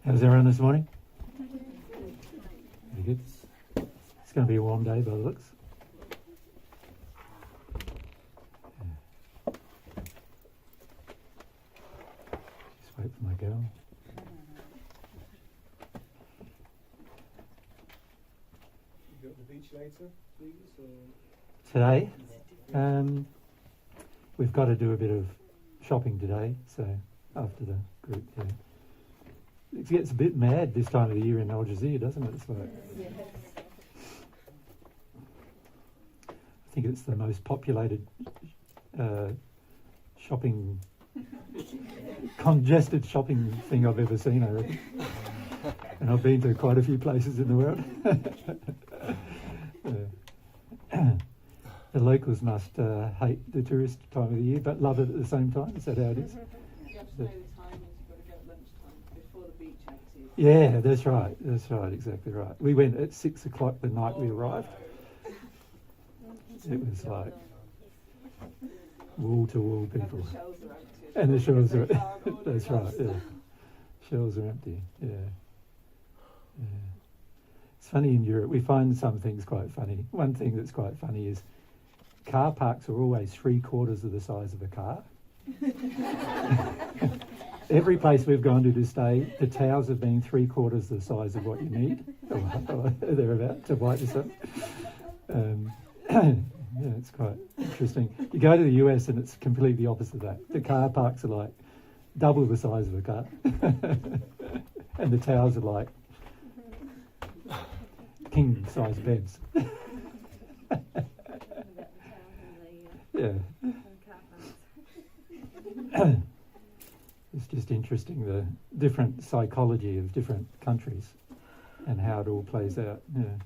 How's everyone this morning? Very good. It's going to be a warm day by the looks. Just wait for my girl. You got the beach later, please? Or? Today, we've got to do a bit of shopping today, so after the group, yeah. It gets a bit mad this time of the year in Al Jazeera, doesn't it? It's like, Yes. I think it's the most populated shopping, congested shopping thing I've ever seen, I reckon. And I've been to quite a few places in the world. The locals must hate the tourist time of the year, but love it at the same time. Is that how it is? You have to know the timings. You've got to go at lunchtime before the beach activities. Yeah, that's right. That's right. Exactly right. We went at 6 o'clock the night we arrived. It was like wall to wall people, The shelves are empty. and the shelves are. Oh, That's right. Yeah, shelves are empty. Yeah. Yeah. It's funny in Europe. We find some things quite funny. One thing that's quite funny is car parks are always 3/4 of the size of a car. Every place we've gone to stay, the towels have been 3/4 the size of what you need, or thereabout, to wipe yourself. Yeah, it's quite interesting. You go to the US and it's completely opposite of that. The car parks are like double the size of a car, and the towels are like king size beds. Yeah. It's just interesting, the different psychology of different countries and how it all plays out. Yeah.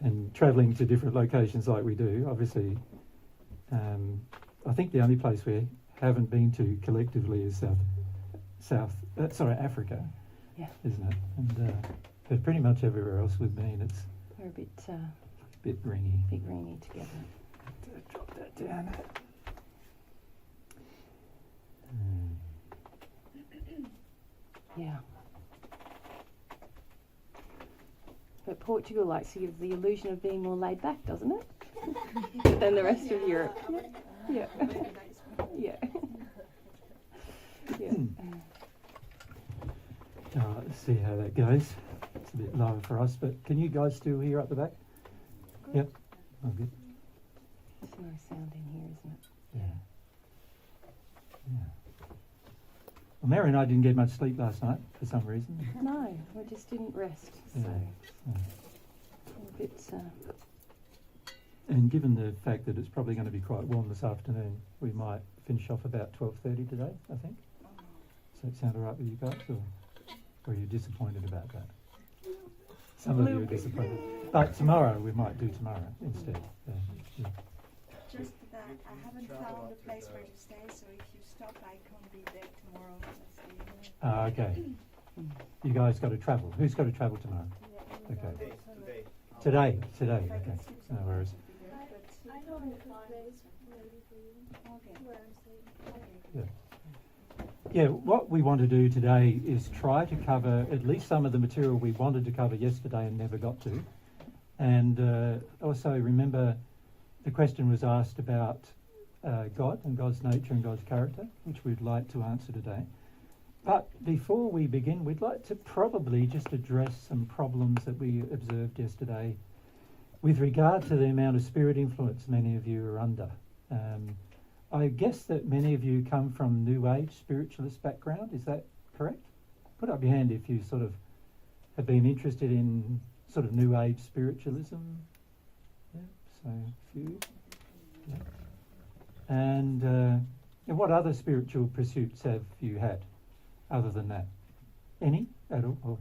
And travelling to different locations like we do, obviously, I think the only place we haven't been to collectively is Africa, Yeah. isn't it? And but pretty much everywhere else we've been, it's We're a bit rainy. rainy together. Drop that down. Yeah. But Portugal likes to give the illusion of being more laid back, doesn't it? Than the rest of Europe. Yeah. Yeah. Yeah. Let's see how that goes. It's a bit lower for us, but can you guys still hear up the back? Yep. Oh, good. There's no sound in here, isn't it? Yeah. Yeah. Well, Mary and I didn't get much sleep last night for some reason. No, we just didn't rest. So Yeah. a bit. And given the fact that it's probably going to be quite warm this afternoon, we might finish off about 12:30 today, I think. Does that sound all right with you guys, or are you disappointed about that? Some of you are disappointed. But tomorrow, we might do tomorrow instead. Yeah. Just that I haven't found a place where to stay, so if you stop, I can't be there tomorrow. Okay. You guys got to travel. Who's got to travel tomorrow? Okay. Today. Okay. No worries. I know a place maybe for you. Okay. Where I'm staying. Yeah, what we want to do today is try to cover at least some of the material we wanted to cover yesterday and never got to. And also remember the question was asked about God and God's nature and God's character, which we'd like to answer today. But before we begin, we'd like to probably just address some problems that we observed yesterday with regard to the amount of spirit influence many of you are under. I guess that many of you come from New Age spiritualist background. Is that correct? Put up your hand if you sort of have been interested in sort of New Age spiritualism. Yeah, so a few. Yeah. And what other spiritual pursuits have you had other than that? Any at all? Or,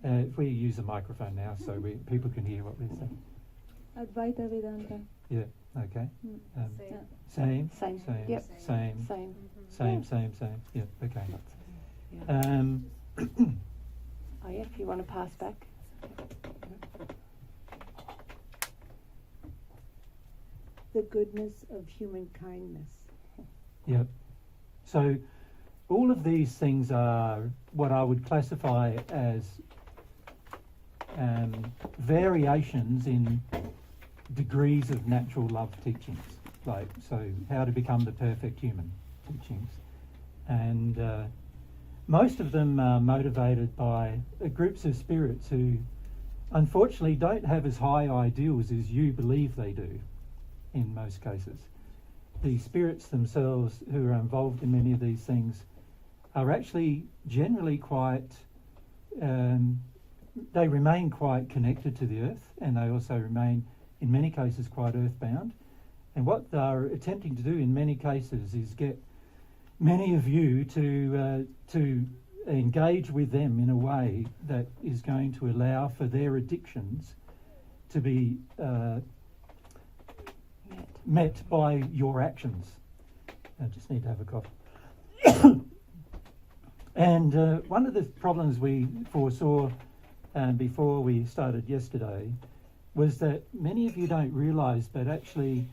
if we use a microphone now so people can hear what we're saying. Advaita Vedanta. Yeah, okay. Same. Same. Yep. Same. Same. Yeah, okay. Yeah. Oh yeah, if you want to pass back. The goodness of human kindness. Yep. So all of these things are what I would classify as variations in degrees of natural love teachings, like so how to become the perfect human teachings, and most of them are motivated by groups of spirits who unfortunately don't have as high ideals as you believe they do in most cases. The spirits themselves who are involved in many of these things are actually generally quite they remain quite connected to the earth, and they also remain in many cases quite earthbound. And what they're attempting to do in many cases is get many of you to engage with them in a way that is going to allow for their addictions to be met by your actions. I just need to have a cough. And one of the problems we foresaw before we started yesterday was that many of you don't realise, but actually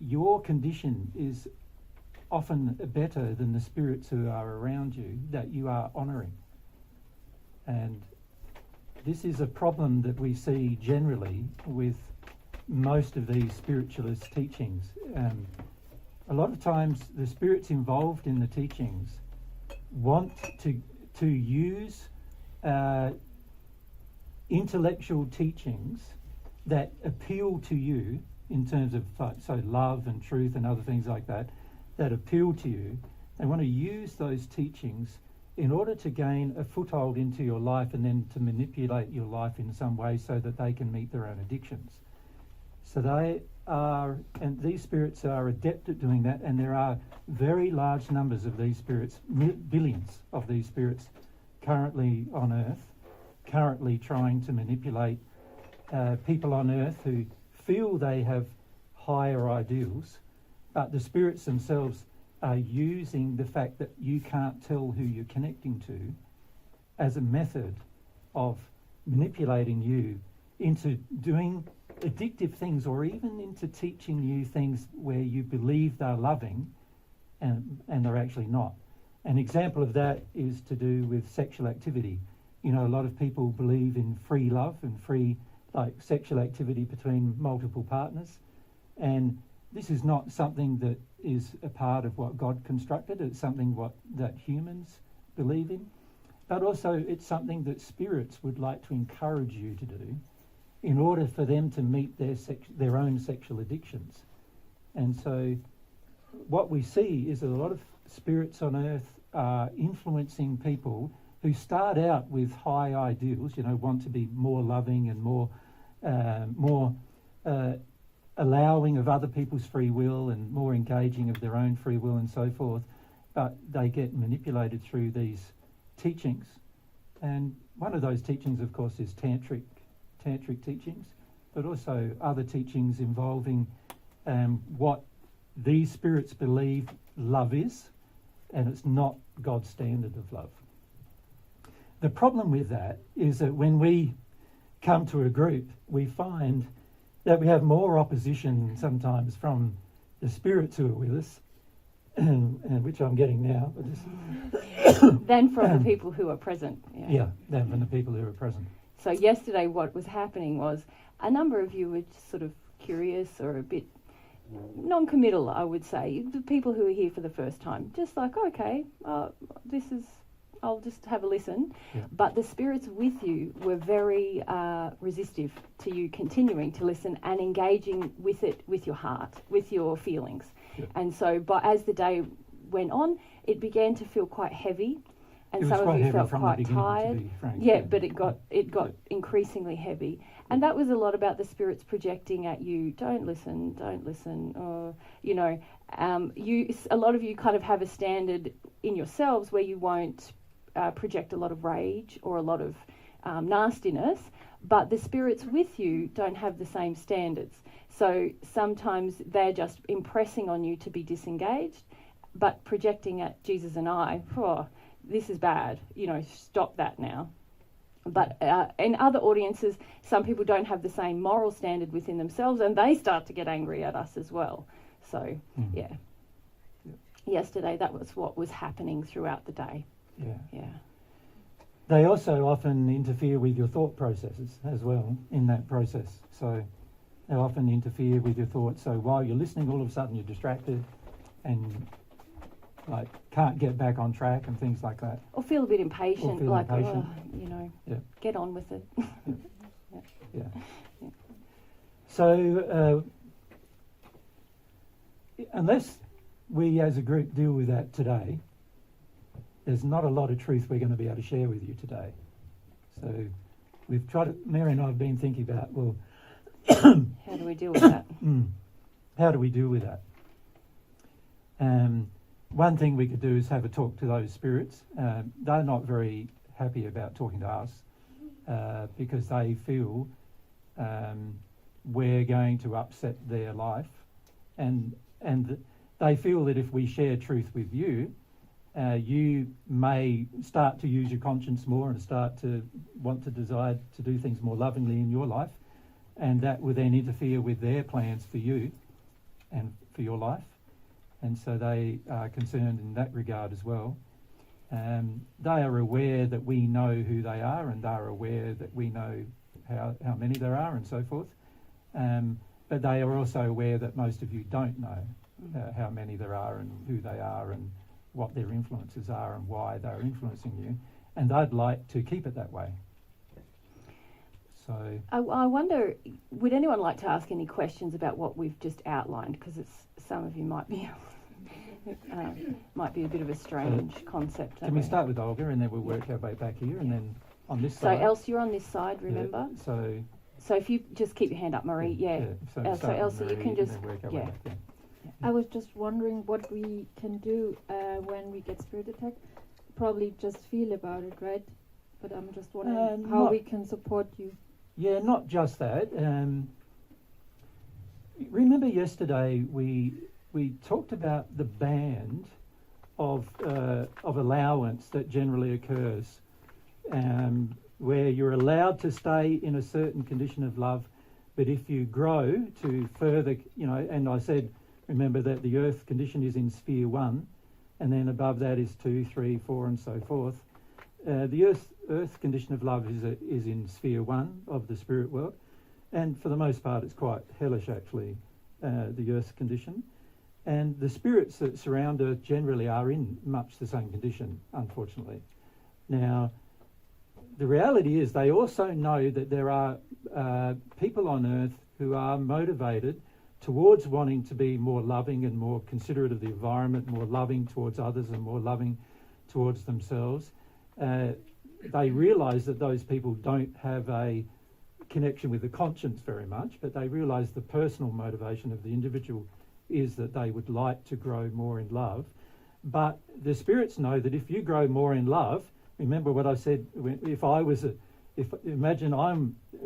your condition is often better than the spirits who are around you that you are honouring. And this is a problem that we see generally with most of these spiritualist teachings. A lot of times the spirits involved in the teachings want to use intellectual teachings that appeal to you in terms of love and truth and other things like that appeal to you. They want to use those teachings in order to gain a foothold into your life and then to manipulate your life in some way so that they can meet their own addictions. So these spirits are adept at doing that, and there are very large numbers of these spirits, billions of these spirits currently on Earth, currently trying to manipulate people on Earth who feel they have higher ideals, but the spirits themselves are using the fact that you can't tell who you're connecting to as a method of manipulating you into doing addictive things, or even into teaching you things where you believe they're loving and they're actually not. An example of that is to do with sexual activity. You know, a lot of people believe in free love and free sexual activity between multiple partners, and this is not something that is a part of what God constructed. It's something that humans believe in, but also it's something that spirits would like to encourage you to do in order for them to meet their own sexual addictions. And so what we see is that a lot of spirits on Earth are influencing people who start out with high ideals, want to be more loving and more allowing of other people's free will and more engaging of their own free will and so forth, but they get manipulated through these teachings. And one of those teachings, of course, is tantric teachings, but also other teachings involving what these spirits believe love is, and it's not God's standard of love. The problem with that is that when we come to a group, we find that we have more opposition sometimes from the spirits who are with us, and which I'm getting now, than from the people who are present. Yeah, than from the people who are present. So yesterday what was happening was a number of you were just sort of curious or a bit non-committal, I would say. The people who are here for the first time, just like, okay, I'll just have a listen. Yeah. But the spirits with you were very resistive to you continuing to listen and engaging with it, with your heart, with your feelings. Yeah. And so as the day went on, it began to feel quite heavy. And some of you felt quite tired. But it got increasingly heavy. And that was a lot about the spirits projecting at you, don't listen, or, a lot of you kind of have a standard in yourselves where you won't project a lot of rage or a lot of nastiness, but the spirits with you don't have the same standards. So sometimes they're just impressing on you to be disengaged, but projecting at Jesus and I, this is bad, stop that now. But in other audiences, some people don't have the same moral standard within themselves, and they start to get angry at us as well. So, yeah. yesterday, that was what was happening throughout the day. Yeah. Yeah. They also often interfere with your thought processes as well in that process. So they often interfere with your thoughts. So while you're listening, all of a sudden you're distracted and like can't get back on track and things like that. Or feel a bit impatient, feel like, impatient. Yeah. get on with it. Yeah. So unless we as a group deal with that today, there's not a lot of truth we're going to be able to share with you today. So we've tried to, Mary and I have been thinking about, well, How do we deal with that? how do we deal with that? One thing we could do is have a talk to those spirits. They're not very happy about talking to us because they feel we're going to upset their life, and they feel that if we share truth with you, you may start to use your conscience more and start to want to desire to do things more lovingly in your life, and that will then interfere with their plans for you and for your life. And so they are concerned in that regard as well. They are aware that we know who they are, and they are aware that we know how many there are and so forth. But they are also aware that most of you don't know how many there are and who they are and what their influences are and why they're influencing you. And they'd like to keep it that way. So I wonder, would anyone like to ask any questions about what we've just outlined? Because some of you might be a bit of a strange concept. can we start with Olga and then we'll work our way back here and then on this So side? Elsa, you're on this side, remember? Yeah, So if you just keep your hand up, Marie, yeah. So, So start with Elsa, you Marie can and just, then work our way yeah. back there. I was just wondering what we can do when we get spirit attack. Probably just feel about it, right? But I'm just wondering how we can support you. Yeah, not just that. Remember yesterday we talked about the band of allowance that generally occurs, where you're allowed to stay in a certain condition of love, but if you grow to further, and I said, remember that the earth condition is in sphere 1, and then above that is 2, 3, 4, and so forth. The earth condition of love is in sphere 1 of the spirit world, and for the most part it's quite hellish actually, the earth condition. And the spirits that surround Earth generally are in much the same condition, unfortunately. Now, the reality is they also know that there are people on Earth who are motivated towards wanting to be more loving and more considerate of the environment, more loving towards others and more loving towards themselves. They realise that those people don't have a connection with the conscience very much, but they realise the personal motivation of the individual is that they would like to grow more in love. But the spirits know that if you grow more in love, remember what I said,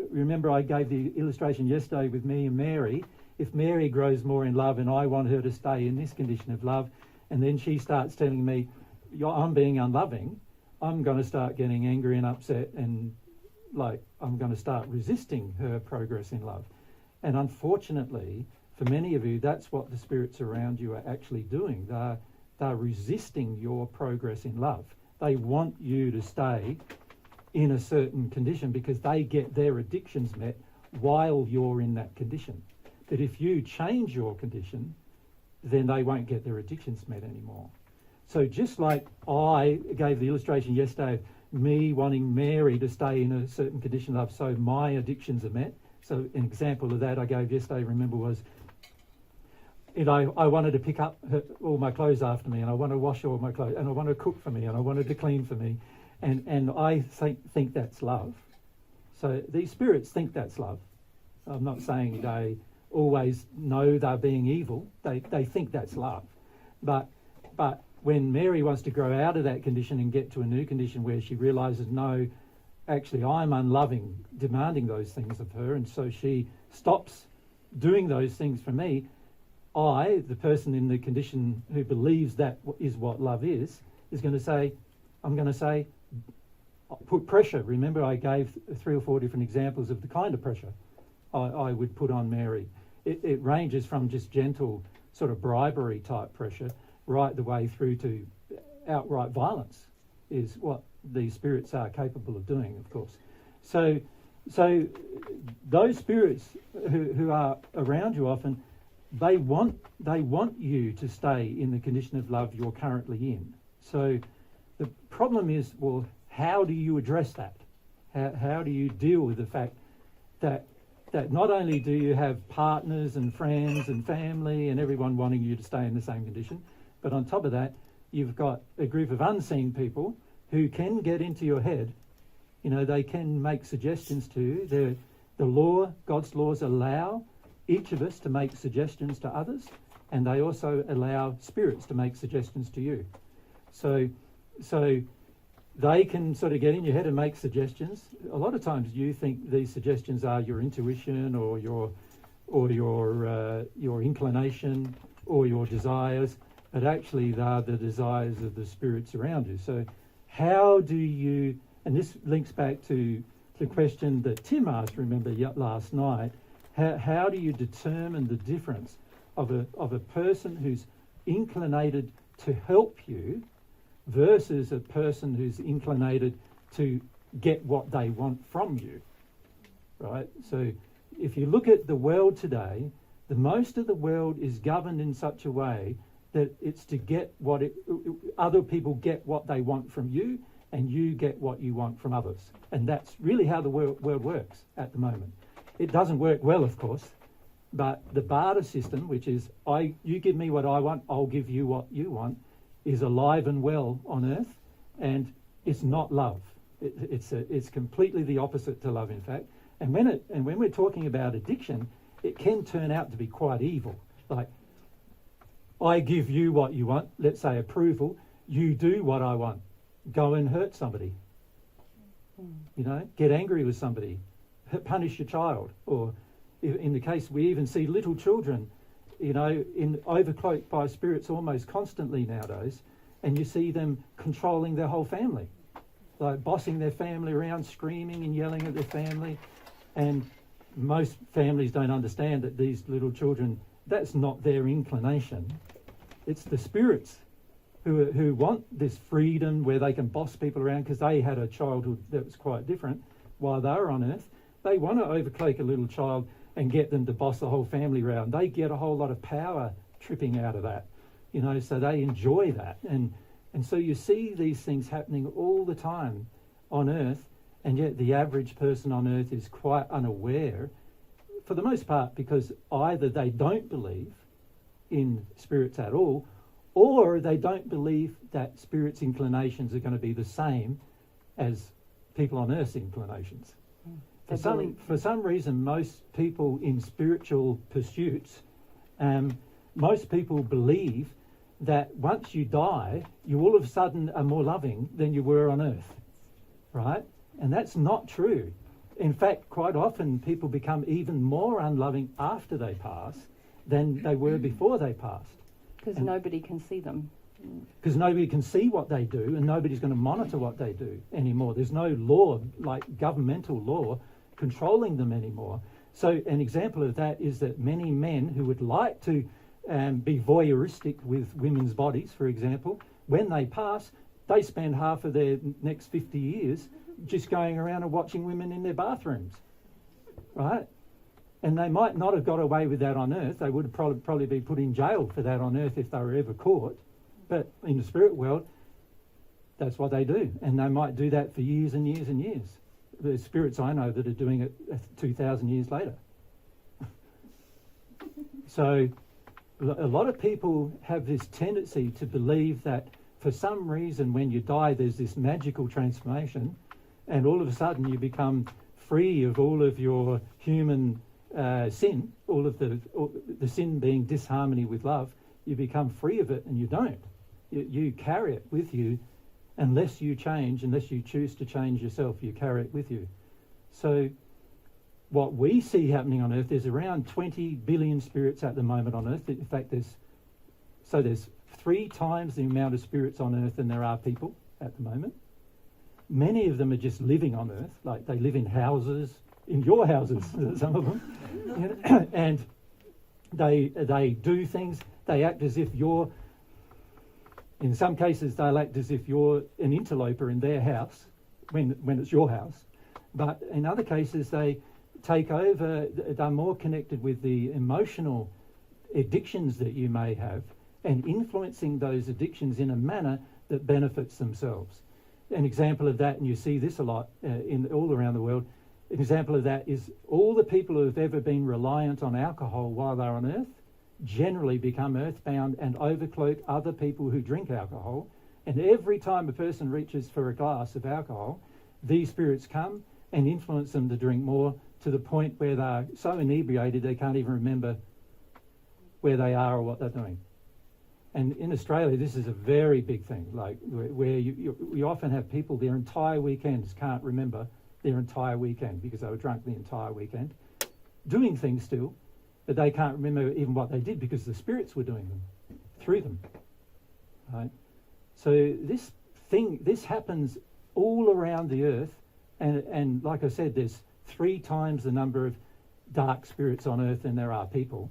remember I gave the illustration yesterday with me and Mary. If Mary grows more in love and I want her to stay in this condition of love, and then she starts telling me, I'm being unloving, I'm going to start getting angry and upset, and I'm going to start resisting her progress in love. And unfortunately, for many of you, that's what the spirits around you are actually doing. They're resisting your progress in love. They want you to stay in a certain condition because they get their addictions met while you're in that condition. But if you change your condition, then they won't get their addictions met anymore. So just like I gave the illustration yesterday of me wanting Mary to stay in a certain condition of love so my addictions are met. So an example of that I gave yesterday, remember, was I wanted to pick up all my clothes after me, and I want to wash all my clothes, and I want to cook for me, and I wanted to clean for me. And I think that's love. So these spirits think that's love. I'm not saying they always know they're being evil. They think that's love. But when Mary wants to grow out of that condition and get to a new condition where she realises, no, actually I'm unloving, demanding those things of her, and so she stops doing those things for me, I, the person in the condition who believes that is what love is going to say, put pressure. Remember I gave 3 or 4 different examples of the kind of pressure I would put on Mary. It ranges from just gentle sort of bribery type pressure right the way through to outright violence is what these spirits are capable of doing, of course. So those spirits who are around you often, they want you to stay in the condition of love you're currently in. So the problem is, well, how do you address that? How do you deal with the fact that not only do you have partners and friends and family and everyone wanting you to stay in the same condition, but on top of that, you've got a group of unseen people who can get into your head. You know, they can make suggestions to you. God's laws allow each of us to make suggestions to others, and they also allow spirits to make suggestions to you. So they can sort of get in your head and make suggestions. A lot of times you think these suggestions are your intuition or your inclination or your desires, but actually they are the desires of the spirits around you. So how do you, and this links back to the question that Tim asked, remember, last night, how do you determine the difference of a person who's inclinated to help you versus a person who's inclinated to get what they want from you, right? So if you look at the world today, the most of the world is governed in such a way that it's to get other people get what they want from you, and you get what you want from others. And that's really how the world works at the moment. It doesn't work well, of course, but the barter system, which is you give me what I want, I'll give you what you want, is alive and well on earth, and it's not love. It's completely the opposite to love, in fact. And when we're talking about addiction, it can turn out to be quite evil. Like, I give you what you want, let's say approval, you do what I want. Go and hurt somebody. You know, get angry with somebody, punish your child. Or in the case, we even see little children, you know, overcloaked by spirits almost constantly nowadays, and you see them controlling their whole family, like bossing their family around, screaming and yelling at their family. And most families don't understand that these little children, that's not their inclination. It's the spirits who want this freedom where they can boss people around, because they had a childhood that was quite different while they were on earth. They want to overcloak a little child and get them to boss the whole family around. They get a whole lot of power tripping out of that, you know, so they enjoy that. And so you see these things happening all the time on earth, and yet the average person on earth is quite unaware, for the most part, because either they don't believe in spirits at all, or they don't believe that spirits' inclinations are going to be the same as people on earth's inclinations. For some reason, most people in spiritual pursuits, most people believe that once you die, you all of a sudden are more loving than you were on earth, right? And that's not true. In fact, quite often people become even more unloving after they pass than they were before they passed. Because nobody can see them. Because nobody can see what they do, and nobody's going to monitor what they do anymore. There's no law, like governmental law, controlling them anymore. So an example of that is that many men who would like to be voyeuristic with women's bodies, for example, when they pass, they spend half of their next 50 years just going around and watching women in their bathrooms, right? And they might not have got away with that on earth. They would probably be put in jail for that on earth if they were ever caught. But in the spirit world, that's what they do. And they might do that for years and years and years. There's spirits I know that are doing it 2,000 years later. So a lot of people have this tendency to believe that for some reason when you die there's this magical transformation, and all of a sudden you become free of all of your human sin, all of the sin being disharmony with love. You become free of it, and you don't. You carry it with you unless you change, unless you choose to change yourself, you carry it with you. So what we see happening on earth, there's around 20 billion spirits at the moment on earth. In fact, there's 3 times the amount of spirits on earth than there are people at the moment. Many of them are just living on earth, like they live in houses, in your houses, some of them, you know, and they do things. They act as if you're In some cases, they'll act as if you're an interloper in their house when it's your house. But in other cases, they take over, they're more connected with the emotional addictions that you may have and influencing those addictions in a manner that benefits themselves. An example of that, and you see this a lot in all around the world, an example of that is all the people who have ever been reliant on alcohol while they're on earth generally become earthbound and overcloak other people who drink alcohol. And every time a person reaches for a glass of alcohol, these spirits come and influence them to drink more, to the point where they're so inebriated they can't even remember where they are or what they're doing. And in Australia, this is a very big thing, like where you often have people their entire weekends can't remember their entire weekend because they were drunk the entire weekend, doing things still, but they can't remember even what they did because the spirits were doing them through them. Right? So this happens all around the earth, and like I said, there's 3 times the number of dark spirits on earth than there are people.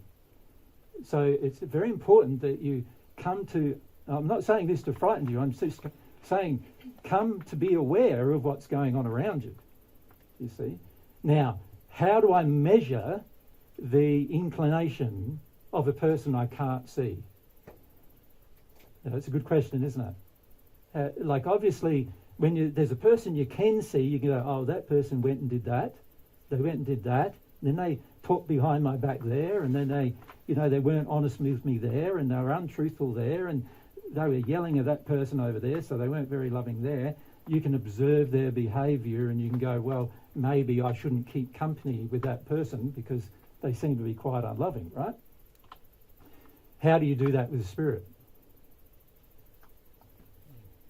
So it's very important that you come to, I'm not saying this to frighten you, I'm just saying come to be aware of what's going on around you, you see. Now, how do I measure the inclination of a person I can't see? That's a good question, isn't it? Like obviously, when there's a person you can see, you can go, oh, that person went and did that, they went and did that, and then they talked behind my back there, and then they weren't honest with me there, and they were untruthful there, and they were yelling at that person over there, so they weren't very loving there. You can observe their behaviour and you can go, well, maybe I shouldn't keep company with that person because they seem to be quite unloving, right? How do you do that with the spirit?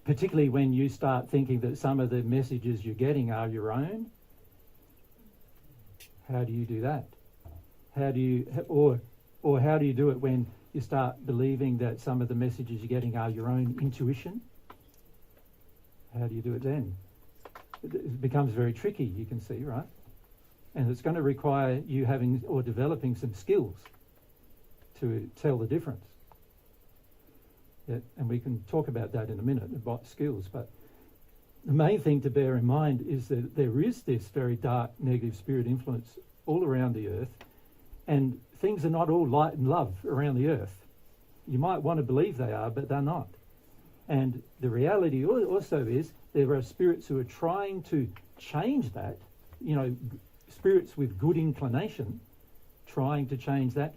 Particularly when you start thinking that some of the messages you're getting are your own. How do you do that? How do you, or how do you do it when you start believing that some of the messages you're getting are your own intuition? How do you do it then? It becomes very tricky, you can see, right? And it's going to require you having or developing some skills to tell the difference. Yeah, and we can talk about that in a minute, about skills. But the main thing to bear in mind is that there is this very dark negative spirit influence all around the earth, and things are not all light and love around the earth. You might want to believe they are, but they're not. And the reality also is there are spirits who are trying to change that, spirits with good inclination, trying to change that,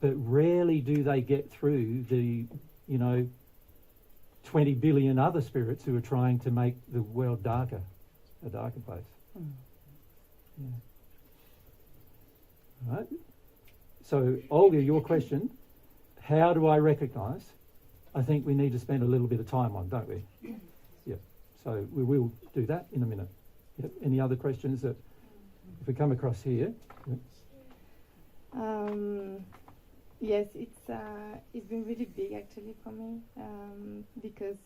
but rarely do they get through the 20 billion other spirits who are trying to make the world darker, a darker place. Yeah. Right? So, Olga, your question, how do I recognise? I think we need to spend a little bit of time on, don't we? Yeah. So we will do that in a minute. Yep. Any other questions that if we come across here? Yep. Yes, it's been really big actually for me because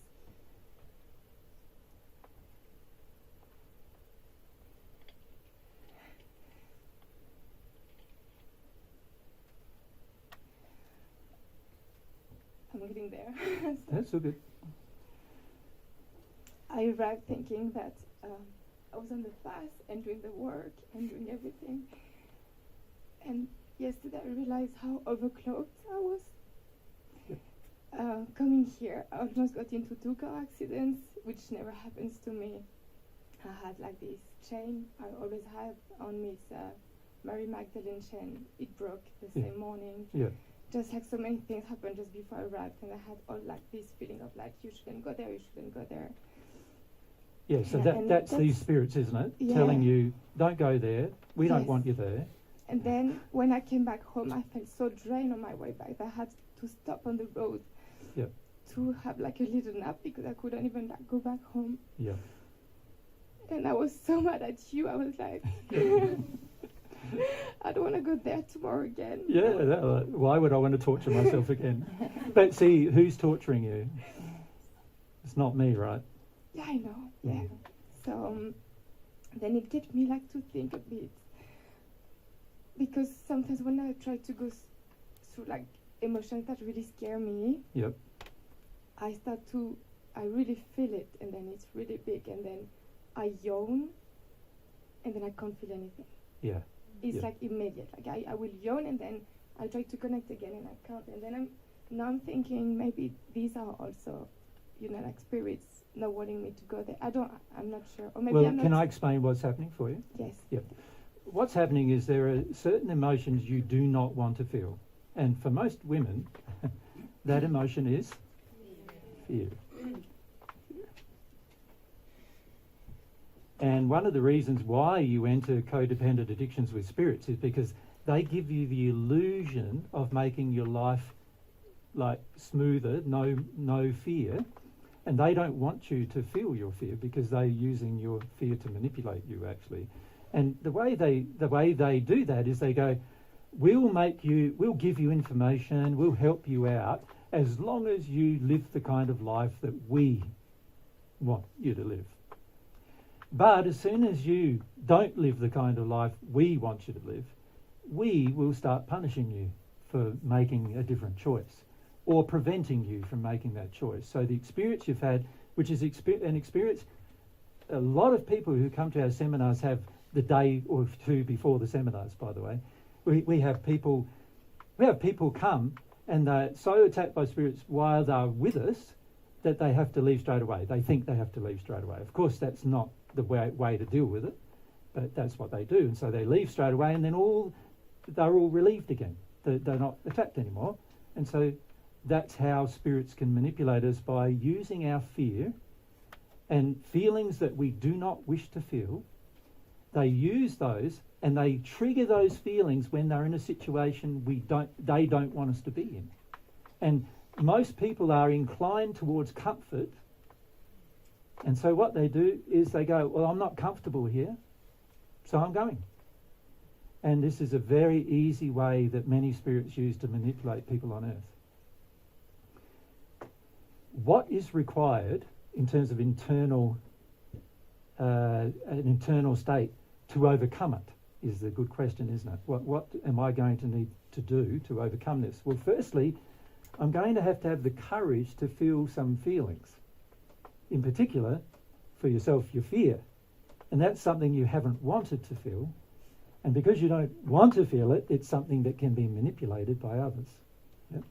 I'm getting there. That's so good. I arrived thinking that I was on the fast and doing the work and doing everything, and yesterday I realized how overclocked I was. Coming here, I almost got into 2 car accidents, which never happens to me. I had like this chain I always had on me, it's Mary Magdalene chain. It broke the same morning. Yeah. Just like so many things happened just before I arrived, and I had all like this feeling of like, you shouldn't go there, you shouldn't go there. Yeah, so that's these spirits, isn't it? Yeah. Telling you, don't go there, we don't Yes. want you there. And then when I came back home, I felt so drained on my way back. I had to stop on the road Yep. to have like a little nap because I couldn't even like, go back home. Yeah. And I was so mad at you. I was like, I don't want to go there tomorrow again. Yeah, why would I want to torture myself again? But see, who's torturing you? It's not me, right? Yeah, I know. Yeah. So then it gets me like to think a bit. Because sometimes when I try to go through like emotions that really scare me, Yep. I really feel it, and then it's really big, and then I yawn, and then I can't feel anything. Yeah. It's Yeah. like immediate. Like I will yawn, and then I try to connect again, and I can't. And then I'm thinking maybe these are also, like spirits not wanting me to go there. I'm not sure. Or maybe Well, I'm not. can I explain what's happening for you? Yes. Yeah. What's happening is there are certain emotions you do not want to feel. And for most women, that emotion is fear. And one of the reasons why you enter codependent addictions with spirits is because they give you the illusion of making your life like smoother, no fear, and they don't want you to feel your fear because they're using your fear to manipulate you actually. And the way they do that is they go, we'll give you information, we'll help you out as long as you live the kind of life that we want you to live. But as soon as you don't live the kind of life we want you to live, we will start punishing you for making a different choice or preventing you from making that choice. So the experience you've had, which is an experience a lot of people who come to our seminars have the day or two before the seminars, by the way. We have people come and they're so attacked by spirits while they're with us that they have to leave straight away. They think they have to leave straight away. Of course, that's not the way to deal with it, but that's what they do. And so they leave straight away, and then they're all relieved again. They're not attacked anymore. And so that's how spirits can manipulate us, by using our fear and feelings that we do not wish to feel. They use those and they trigger those feelings when they're in a situation they don't want us to be in. And most people are inclined towards comfort. And so what they do is they go, well, I'm not comfortable here, so I'm going. And this is a very easy way that many spirits use to manipulate people on earth. What is required in terms of an internal state to overcome it is the good question, isn't it? What am I going to need to do to overcome this? Well, firstly, I'm going to have the courage to feel some feelings. In particular, for yourself, your fear. And that's something you haven't wanted to feel. And because you don't want to feel it, it's something that can be manipulated by others. Yep.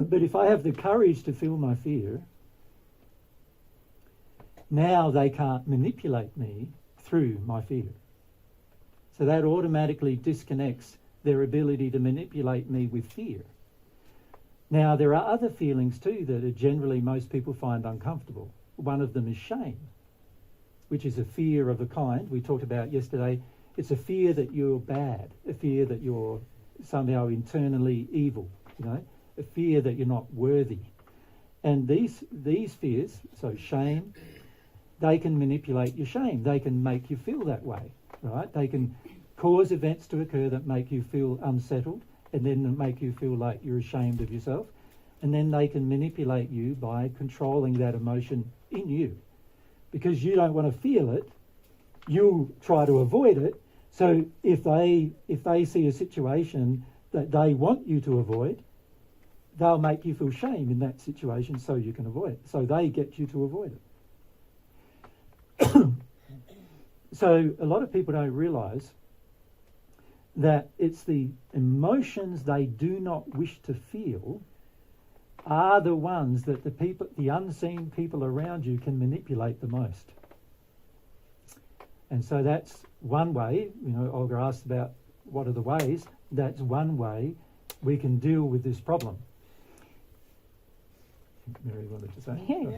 But if I have the courage to feel my fear, now they can't manipulate me through my fear. So that automatically disconnects their ability to manipulate me with fear. Now, there are other feelings too that are generally most people find uncomfortable. One of them is shame, which is a fear of a kind we talked about yesterday. It's a fear that you're bad, a fear that you're somehow internally evil, a fear that you're not worthy. And these fears, so shame, they can manipulate your shame. They can make you feel that way, right? They can cause events to occur that make you feel unsettled, and then make you feel like you're ashamed of yourself. And then they can manipulate you by controlling that emotion in you. Because you don't want to feel it, you'll try to avoid it. So if they see a situation that they want you to avoid, they'll make you feel shame in that situation so you can avoid it. So they get you to avoid it. So a lot of people don't realise that it's the emotions they do not wish to feel are the ones that the unseen people around you can manipulate the most. And so that's one way, Olga asked about what are the ways, that's one way we can deal with this problem. Mary wanted to say? Yeah.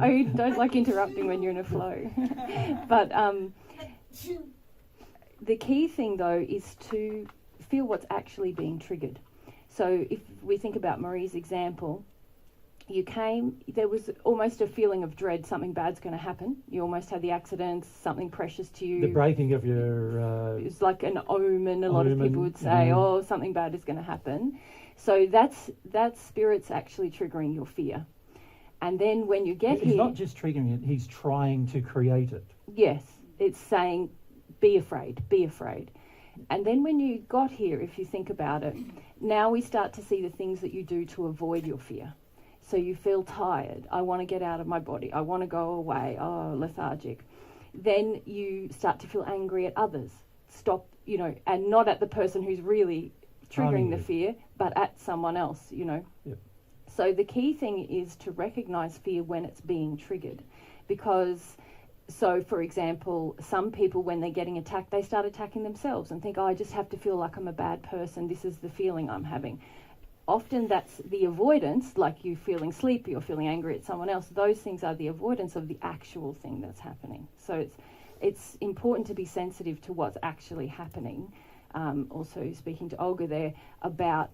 I don't like interrupting when you're in a flow. But the key thing, though, is to feel what's actually being triggered. So if we think about Marie's example, there was almost a feeling of dread, something bad's going to happen. You almost had the accident, something precious to you. The breaking of your... it's like an omen, a lot of people would say, oh, something bad is going to happen. So that's spirits actually triggering your fear. And then when you get here... He's not just triggering it, he's trying to create it. Yes, it's saying, be afraid, be afraid. And then when you got here, if you think about it, now we start to see the things that you do to avoid your fear. So you feel tired. I want to get out of my body. I want to go away. Oh, lethargic. Then you start to feel angry at others. Stop, and not at the person who's really triggering the fear, but at someone else, Yep. So the key thing is to recognize fear when it's being triggered. Because, so for example, some people when they're getting attacked, they start attacking themselves and think, oh, I just have to feel like I'm a bad person. This is the feeling I'm having. Often that's the avoidance, like you feeling sleepy or feeling angry at someone else. Those things are the avoidance of the actual thing that's happening. So it's important to be sensitive to what's actually happening. Also speaking to Olga there about,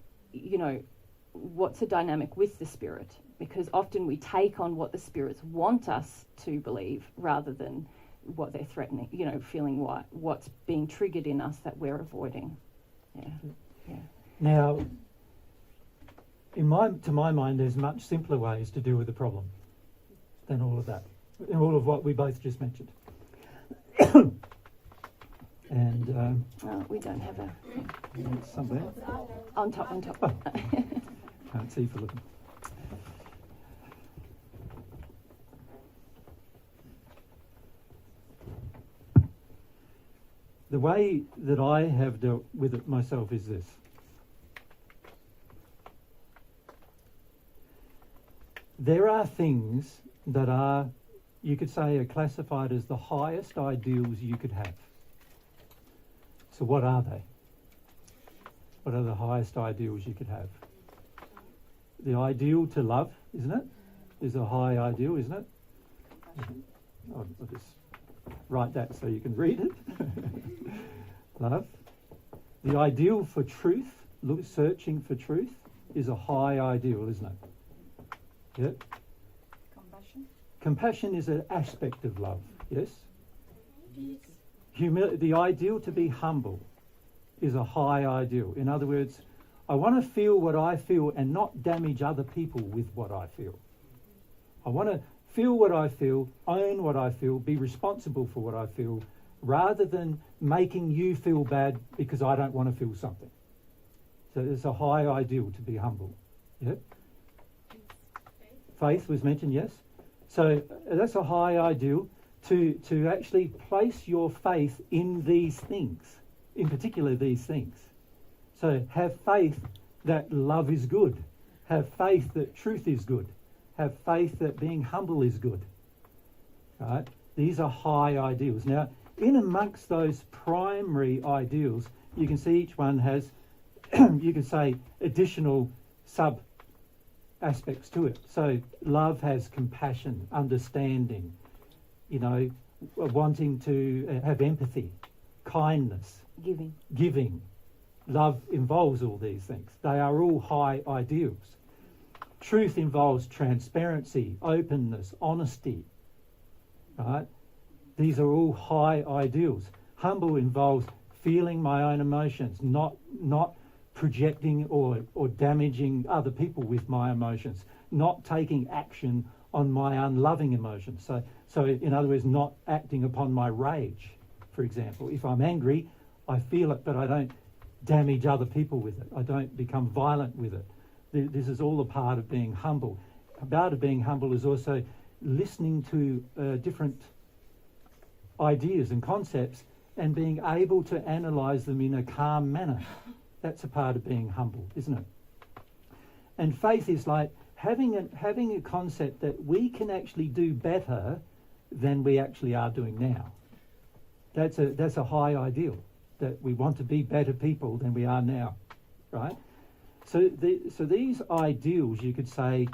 what's the dynamic with the spirit, because often we take on what the spirits want us to believe rather than what they're threatening, feeling what's being triggered in us that we're avoiding. Yeah. Now, to my mind, there's much simpler ways to deal with the problem than all of that, and all of what we both just mentioned. And we don't have a it's somewhere. on top. Oh. Can't see for looking. The way that I have dealt with it myself is this. There are things that are, you could say, are classified as the highest ideals you could have. So what are they? What are the highest ideals you could have? The ideal to love, isn't it? Is a high ideal, isn't it? I'll just write that so you can read it. Love. The ideal for truth, searching for truth, is a high ideal, isn't it? Yep. Compassion. Compassion is an aspect of love, yes? The ideal to be humble is a high ideal. In other words, I want to feel what I feel and not damage other people with what I feel. I want to feel what I feel, own what I feel, be responsible for what I feel, rather than making you feel bad because I don't want to feel something. So it's a high ideal to be humble. Yep. Faith was mentioned, yes. So that's a high ideal to actually place your faith in these things, in particular these things. So have faith that love is good. Have faith that truth is good. Have faith that being humble is good. Right? These are high ideals. Now, in amongst those primary ideals, you can see each one has, you could say, additional sub aspects to it. So love has compassion, understanding, wanting to have empathy, kindness, giving. Love involves all these things. They are all high ideals. Truth involves transparency, openness, honesty. Right? These are all high ideals. Humble involves feeling my own emotions, not projecting or damaging other people with my emotions, not taking action on my unloving emotions. So in other words, not acting upon my rage, for example. If I'm angry, I feel it, but I don't damage other people with it. I don't become violent with it. This is all a part of being humble. A part of being humble is also listening to different ideas and concepts and being able to analyse them in a calm manner. That's a part of being humble, isn't it? And faith is like having a concept that we can actually do better than we actually are doing now. That's a high ideal, that we want to be better people than we are now, right? So these ideals, you could say,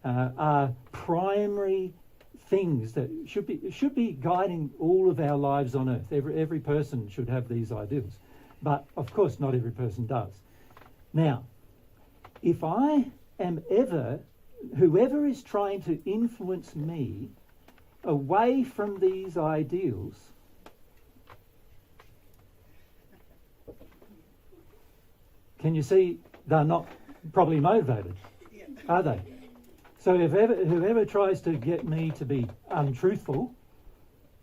are primary things that should be guiding all of our lives on earth. Every person should have these ideals, but of course not every person does. Now, if I am whoever is trying to influence me away from these ideals, can you see they're not probably motivated, are they? So whoever tries to get me to be untruthful,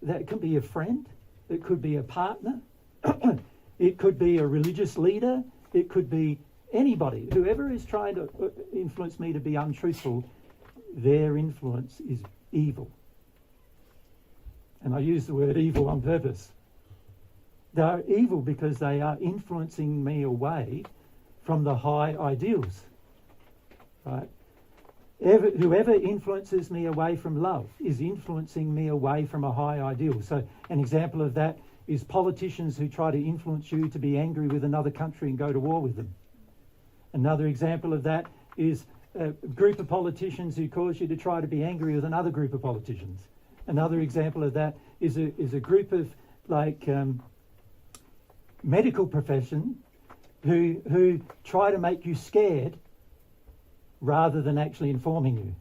that could be a friend, it could be a partner, it could be a religious leader, it could be anybody. Whoever is trying to influence me to be untruthful their influence is evil. And I use the word evil on purpose. They are evil because they are influencing me away from the high ideals. Right? Whoever influences me away from love is influencing me away from a high ideal. So an example of that is politicians who try to influence you to be angry with another country and go to war with them. Another example of that is a group of politicians who cause you to try to be angry with another group of politicians. Another example of that is a group of medical profession who try to make you scared rather than actually informing you.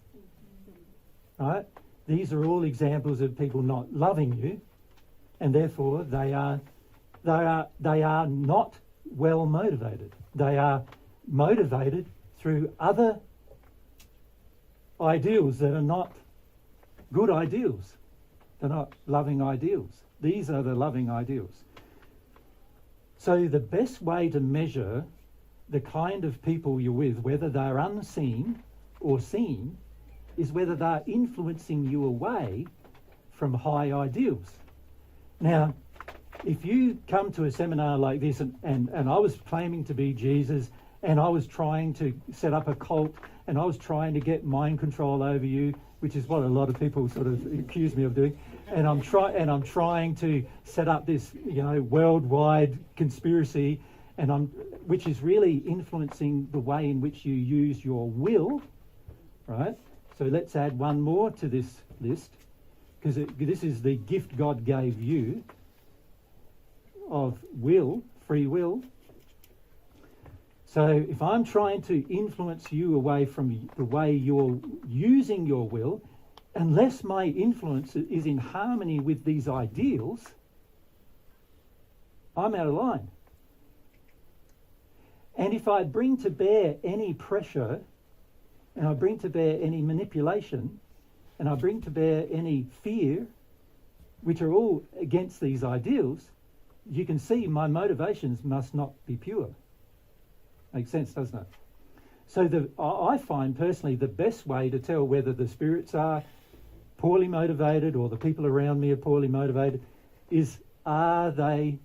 Right? These are all examples of people not loving you, and therefore they are not well motivated. They are motivated through other ideals that are not good ideals. They're not loving ideals. These are the loving ideals. So the best way to measure the kind of people you're with, whether they're unseen or seen, is whether they're influencing you away from high ideals. Now, if you come to a seminar like this and I was claiming to be Jesus and I was trying to set up a cult and I was trying to get mind control over you, which is what a lot of people sort of accuse me of doing, and I'm trying to set up this, worldwide conspiracy, which is really influencing the way in which you use your will, right? So let's add one more to this list, because this is the gift God gave you of will, free will. So if I'm trying to influence you away from the way you're using your will, unless my influence is in harmony with these ideals, I'm out of line. And if I bring to bear any pressure, and I bring to bear any manipulation, and I bring to bear any fear, which are all against these ideals, you can see my motivations must not be pure. Makes sense, doesn't it? So I find personally the best way to tell whether the spirits are poorly motivated or the people around me are poorly motivated is, are they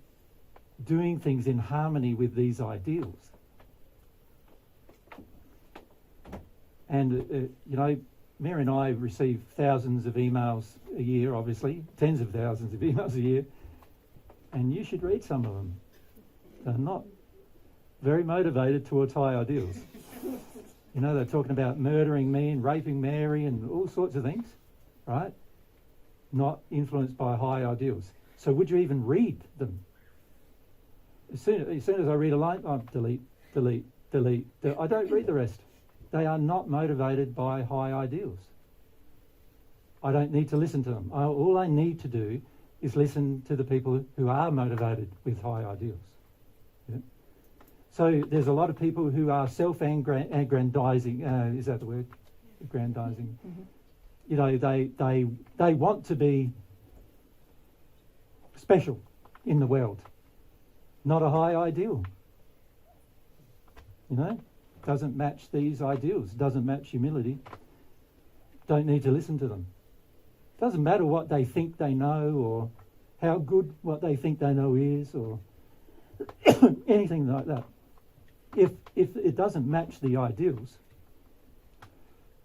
doing things in harmony with these ideals? And, Mary and I receive thousands of emails a year, obviously, tens of thousands of emails a year, and you should read some of them. They're not very motivated towards high ideals. They're talking about murdering me and raping Mary and all sorts of things, right? Not influenced by high ideals. So would you even read them? As soon as I read a line, delete. I don't read the rest. They are not motivated by high ideals. I don't need to listen to them. All I need to do is listen to the people who are motivated with high ideals. Yeah? So there's a lot of people who are self-aggrandizing. Is that the word? Aggrandizing. Mm-hmm. They want to be special in the world. Not a high ideal. Doesn't match these ideals. Doesn't match humility. Don't need to listen to them. Doesn't matter what they think they know or how good what they think they know is or anything like that. If it doesn't match the ideals,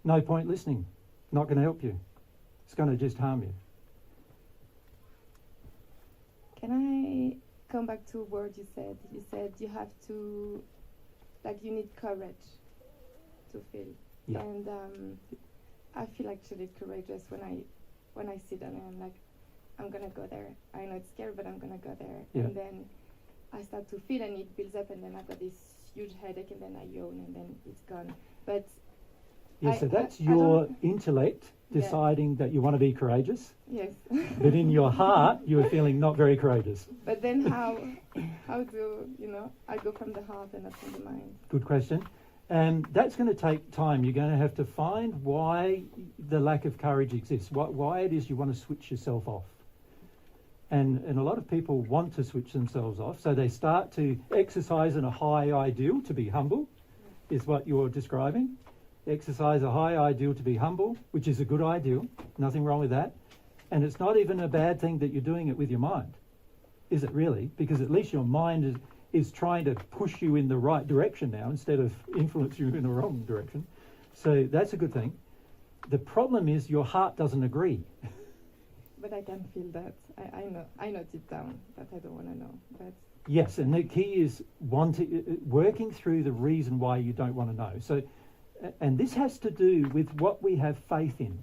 no point listening. Not going to help you. It's going to just harm you. Can I come back to a word you said? You said you have to, you need courage to feel. Yeah. And I feel actually courageous when I sit down and I'm like, I'm going to go there. I know it's scary, but I'm going to go there. Yeah. And then I start to feel and it builds up and then I've got this huge headache and then I yawn and then it's gone. But so that's your intellect deciding that you want to be courageous. Yes. But in your heart, you are feeling not very courageous. But then how do, I go from the heart and not from the mind? Good question. And that's going to take time. You're going to have to find why the lack of courage exists, why it is you want to switch yourself off. And a lot of people want to switch themselves off, so they start to exercise in a high ideal to be humble, is what you're describing. exercise a high ideal to be humble, which is a good ideal, nothing wrong with that. And it's not even a bad thing that you're doing it with your mind, is it really? Because at least your mind is trying to push you in the right direction now instead of influence you in the wrong direction. So that's a good thing. The problem is your heart doesn't agree. But I can feel that. I know deep down that I don't want to know. But Yes, and the key is working through the reason why you don't want to know. So, and this has to do with what we have faith in.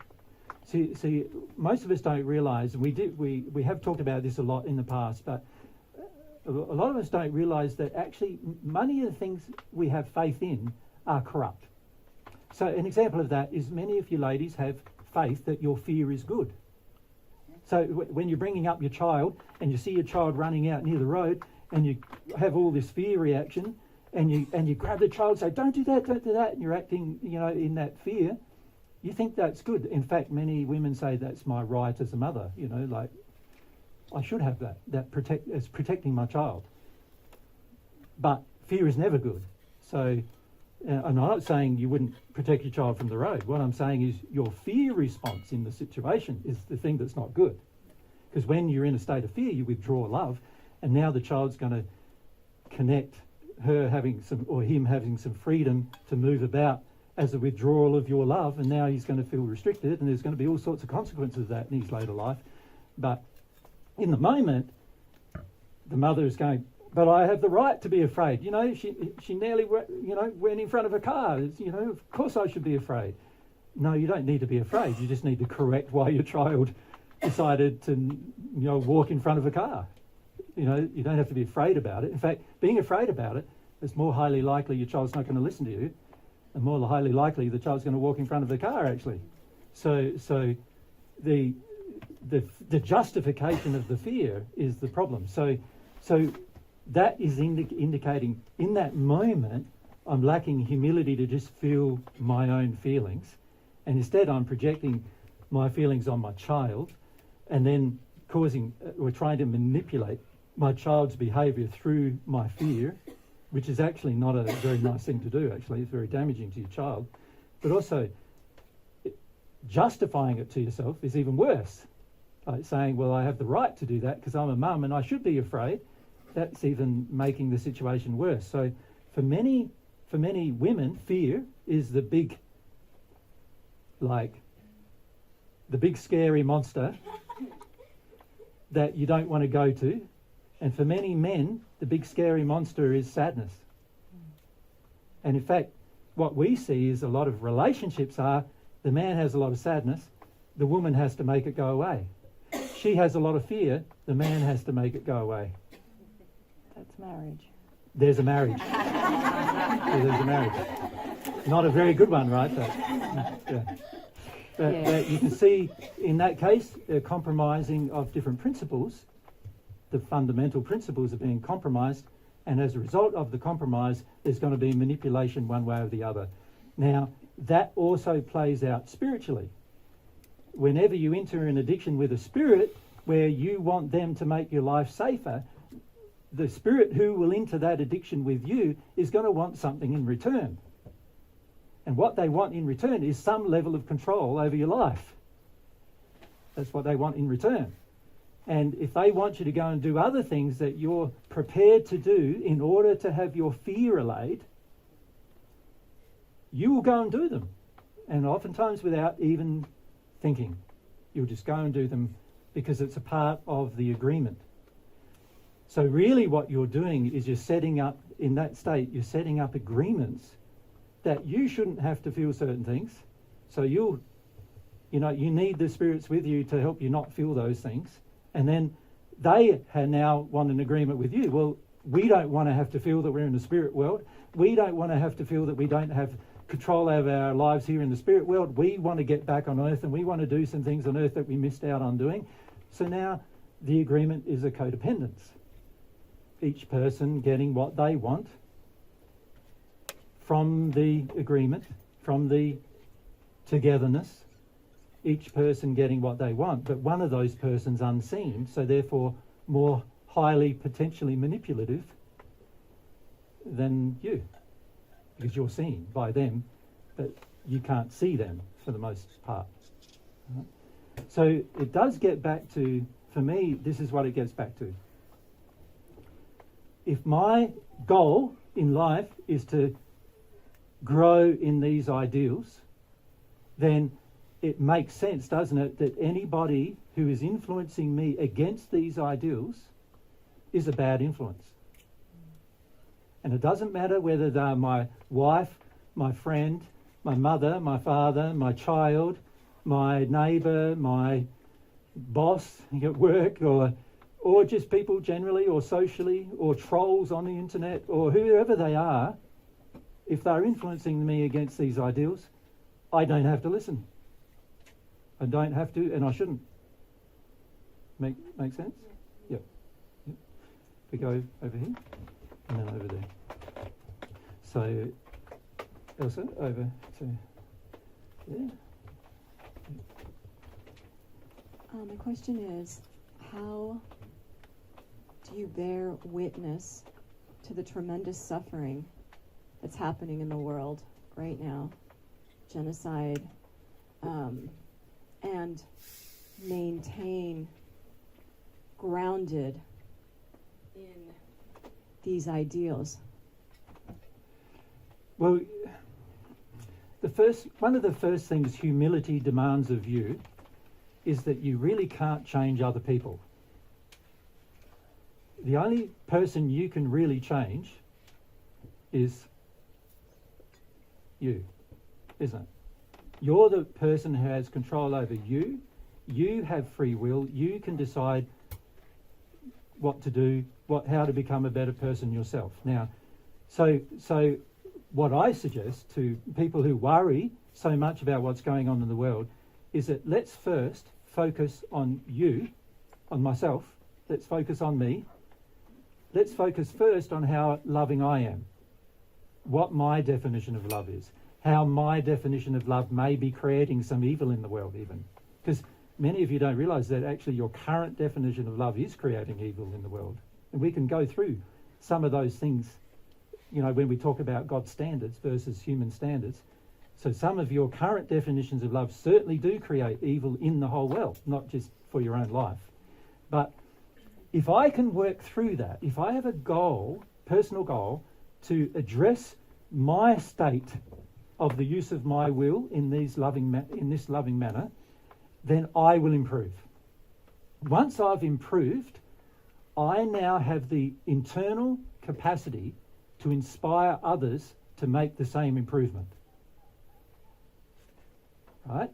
See, most of us don't realise, and we have talked about this a lot in the past, but a lot of us don't realise that actually many of the things we have faith in are corrupt. So an example of that is many of you ladies have faith that your fear is good. So when you're bringing up your child and you see your child running out near the road and you have all this fear reaction and you grab the child and say, don't do that, and you're acting, in that fear, you think that's good. In fact, many women say that's my right as a mother, like I should have that. It's protecting my child. But fear is never good. So I'm not saying you wouldn't protect your child from the road. What I'm saying is your fear response in the situation is the thing that's not good. Because when you're in a state of fear, you withdraw love, and now the child's going to connect her having him having some freedom to move about as a withdrawal of your love, and now he's going to feel restricted, and there's going to be all sorts of consequences of that in his later life. But in the moment, the mother is going, but I have the right to be afraid. She nearly went in front of a car. Of course I should be afraid. No, you don't need to be afraid. You just need to correct why your child decided to, walk in front of a car. You don't have to be afraid about it. In fact, being afraid about it is more highly likely your child's not going to listen to you, and more highly likely the child's going to walk in front of the car, actually. So the justification of the fear is the problem. So that is indicating in that moment I'm lacking humility to just feel my own feelings, and instead I'm projecting my feelings on my child, and then we're trying to manipulate my child's behaviour through my fear, which is actually not a very nice thing to do. Actually, it's very damaging to your child. But also, justifying it to yourself is even worse. Like saying, well, I have the right to do that because I'm a mum and I should be afraid. That's even making the situation worse. So for many women, fear is the big scary monster that you don't want to go to. And for many men, the big scary monster is sadness. And in fact, what we see is a lot of relationships are the man has a lot of sadness, the woman has to make it go away. She has a lot of fear, the man has to make it go away. That's marriage. There's a marriage. There's a marriage. Not a very good one, right? But you can see in that case, compromising of different principles, the fundamental principles are being compromised, and as a result of the compromise, there's going to be manipulation one way or the other. Now, that also plays out spiritually. Whenever you enter an addiction with a spirit where you want them to make your life safer, the spirit who will enter that addiction with you is going to want something in return. And what they want in return is some level of control over your life. That's what they want in return. And if they want you to go and do other things that you're prepared to do in order to have your fear allayed, you will go and do them. And oftentimes without even thinking. You'll just go and do them because it's a part of the agreement. So really what you're doing is you're setting up, in that state, you're setting up agreements that you shouldn't have to feel certain things. So you need the spirits with you to help you not feel those things. And then they now want an agreement with you. Well, we don't want to have to feel that we're in the spirit world. We don't want to have to feel that we don't have control over our lives here in the spirit world. We want to get back on earth and we want to do some things on earth that we missed out on doing. So now the agreement is a codependence. Each person getting what they want from the agreement, from the togetherness, each person getting what they want, but one of those persons unseen, so therefore more highly potentially manipulative than you, because you're seen by them, but you can't see them for the most part. Right? So it does get back to, for me, this is what it gets back to. If my goal in life is to grow in these ideals, then it makes sense, doesn't it, that anybody who is influencing me against these ideals is a bad influence. And it doesn't matter whether they're my wife, my friend, my mother, my father, my child, my neighbour, my boss at work, or just people generally, or socially, or trolls on the internet, or whoever they are. If they're influencing me against these ideals, I don't have to listen. I don't have to, and I shouldn't. Make sense? Yep. We go over here, and then over there. So, Elsa, over to there. My question is, how do you bear witness to the tremendous suffering that's happening in the world right now, genocide, and maintain grounded in these ideals? Well, one of the first things humility demands of you is that you really can't change other people. The only person you can really change is you, isn't it? You're the person who has control over you. You have free will. You can decide what to do, how to become a better person yourself. Now, so what I suggest to people who worry so much about what's going on in the world is that let's first focus on you, on myself. Let's focus on me. Let's focus first on how loving I am, what my definition of love is, how my definition of love may be creating some evil in the world even. Because many of you don't realise that actually your current definition of love is creating evil in the world. And we can go through some of those things, when we talk about God's standards versus human standards. So some of your current definitions of love certainly do create evil in the whole world, not just for your own life. But if I can work through that, if I have a goal, personal goal, to address my state of the use of my will in this loving manner, then I will improve. Once I've improved, I now have the internal capacity to inspire others to make the same improvement. Right?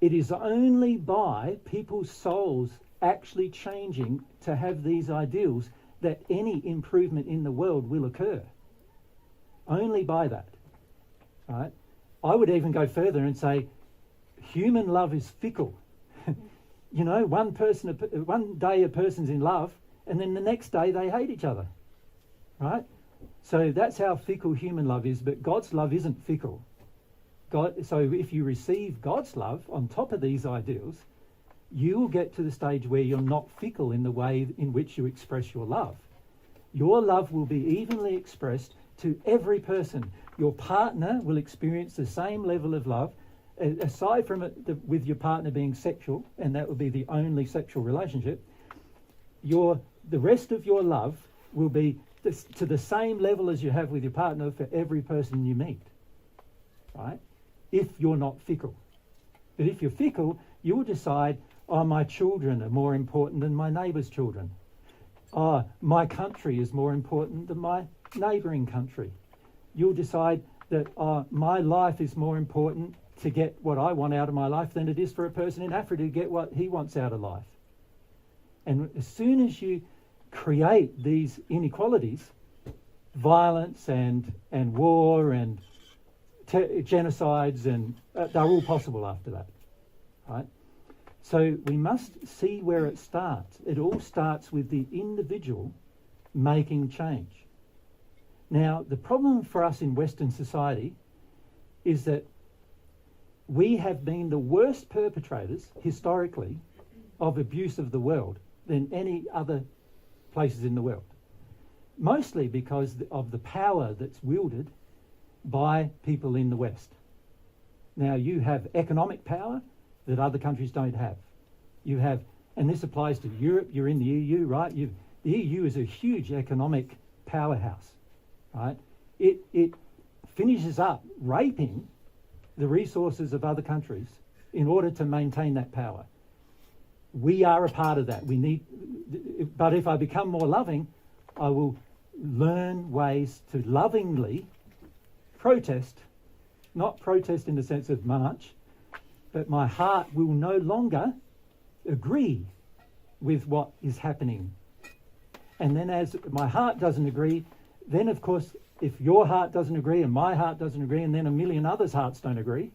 It is only by people's souls actually changing to have these ideals that any improvement in the world will occur. Only by that. Right? I would even go further and say human love is fickle. One day a person's in love and then the next day they hate each other. Right? So that's how fickle human love is, but God's love isn't fickle. So if you receive God's love on top of these ideals, you will get to the stage where you're not fickle in the way in which you express your love. Your love will be evenly expressed to every person. Your partner will experience the same level of love, aside from with your partner being sexual, and that will be the only sexual relationship. The rest of your love will be to the same level as you have with your partner for every person you meet, right? If you're not fickle. But if you're fickle, you will decide, my children are more important than my neighbour's children. My country is more important than my neighbouring country. You'll decide that my life is more important to get what I want out of my life than it is for a person in Africa to get what he wants out of life. And as soon as you create these inequalities, violence and war and genocides, and they're all possible after that, right? So we must see where it starts. It all starts with the individual making change. Now, the problem for us in Western society is that we have been the worst perpetrators, historically, of abuse of the world than any other places in the world. Mostly because of the power that's wielded by people in the West. Now you have economic power that other countries don't have. You have, and this applies to Europe, you're in the EU, right? The EU is a huge economic powerhouse, right? It finishes up raping the resources of other countries in order to maintain that power. We are a part of that. But if I become more loving, I will learn ways to lovingly protest, not protest in the sense of march, but my heart will no longer agree with what is happening. And then as my heart doesn't agree, then of course, if your heart doesn't agree and my heart doesn't agree and then a million others' hearts don't agree,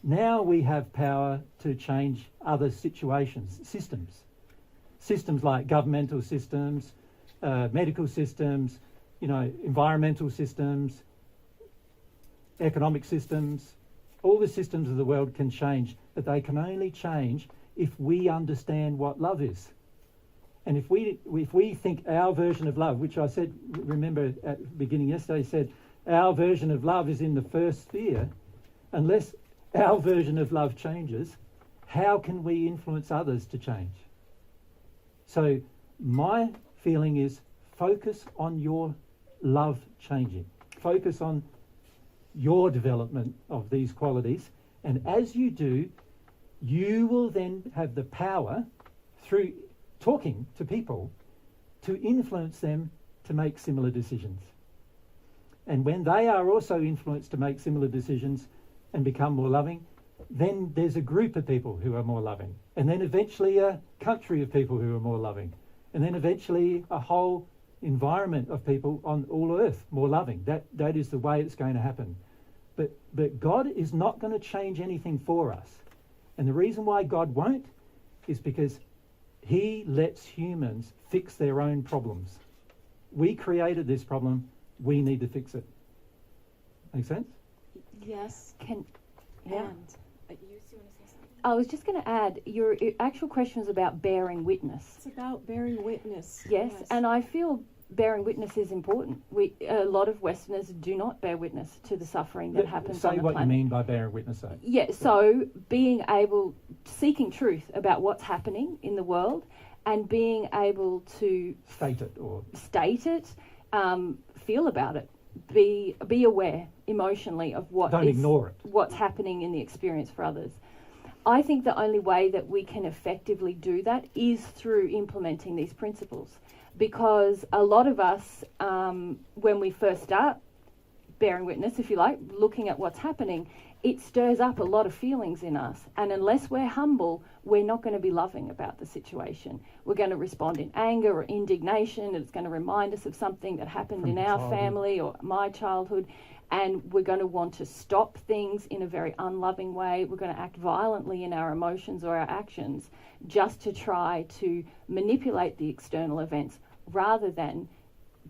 now we have power to change other situations, systems like governmental systems, medical systems, environmental systems, economic systems. All the systems of the world can change, but they can only change if we understand what love is. And if we think our version of love, which I said, remember at the beginning yesterday, said our version of love is in the first sphere, unless our version of love changes, how can we influence others to change? So my feeling is focus on your love changing. Focus on your development of these qualities. And as you do, you will then have the power through talking to people to influence them to make similar decisions. And when they are also influenced to make similar decisions and become more loving, then there's a group of people who are more loving. And then eventually a country of people who are more loving. And then eventually a whole environment of people on all earth more loving. That is the way it's going to happen. But God is not going to change anything for us. And the reason why God won't is because he lets humans fix their own problems. We created this problem. We need to fix it. Make sense? Yes. You still want to say something? I was just going to add, your actual question was about bearing witness. It's about bearing witness. Yes, and I feel bearing witness is important. A lot of Westerners do not bear witness to the suffering that happens on the planet. Say what you mean by bearing witness, though. Yeah, so seeking truth about what's happening in the world and being able to state it, feel about it, be aware emotionally of don't ignore it. What's happening in the experience for others. I think the only way that we can effectively do that is through implementing these principles, because a lot of us, when we first start bearing witness, if you like, looking at what's happening, it stirs up a lot of feelings in us. And unless we're humble, we're not going to be loving about the situation. We're going to respond in anger or indignation. It's going to remind us of something that happened in our family or my childhood. And we're going to want to stop things in a very unloving way. We're going to act violently in our emotions or our actions just to try to manipulate the external events rather than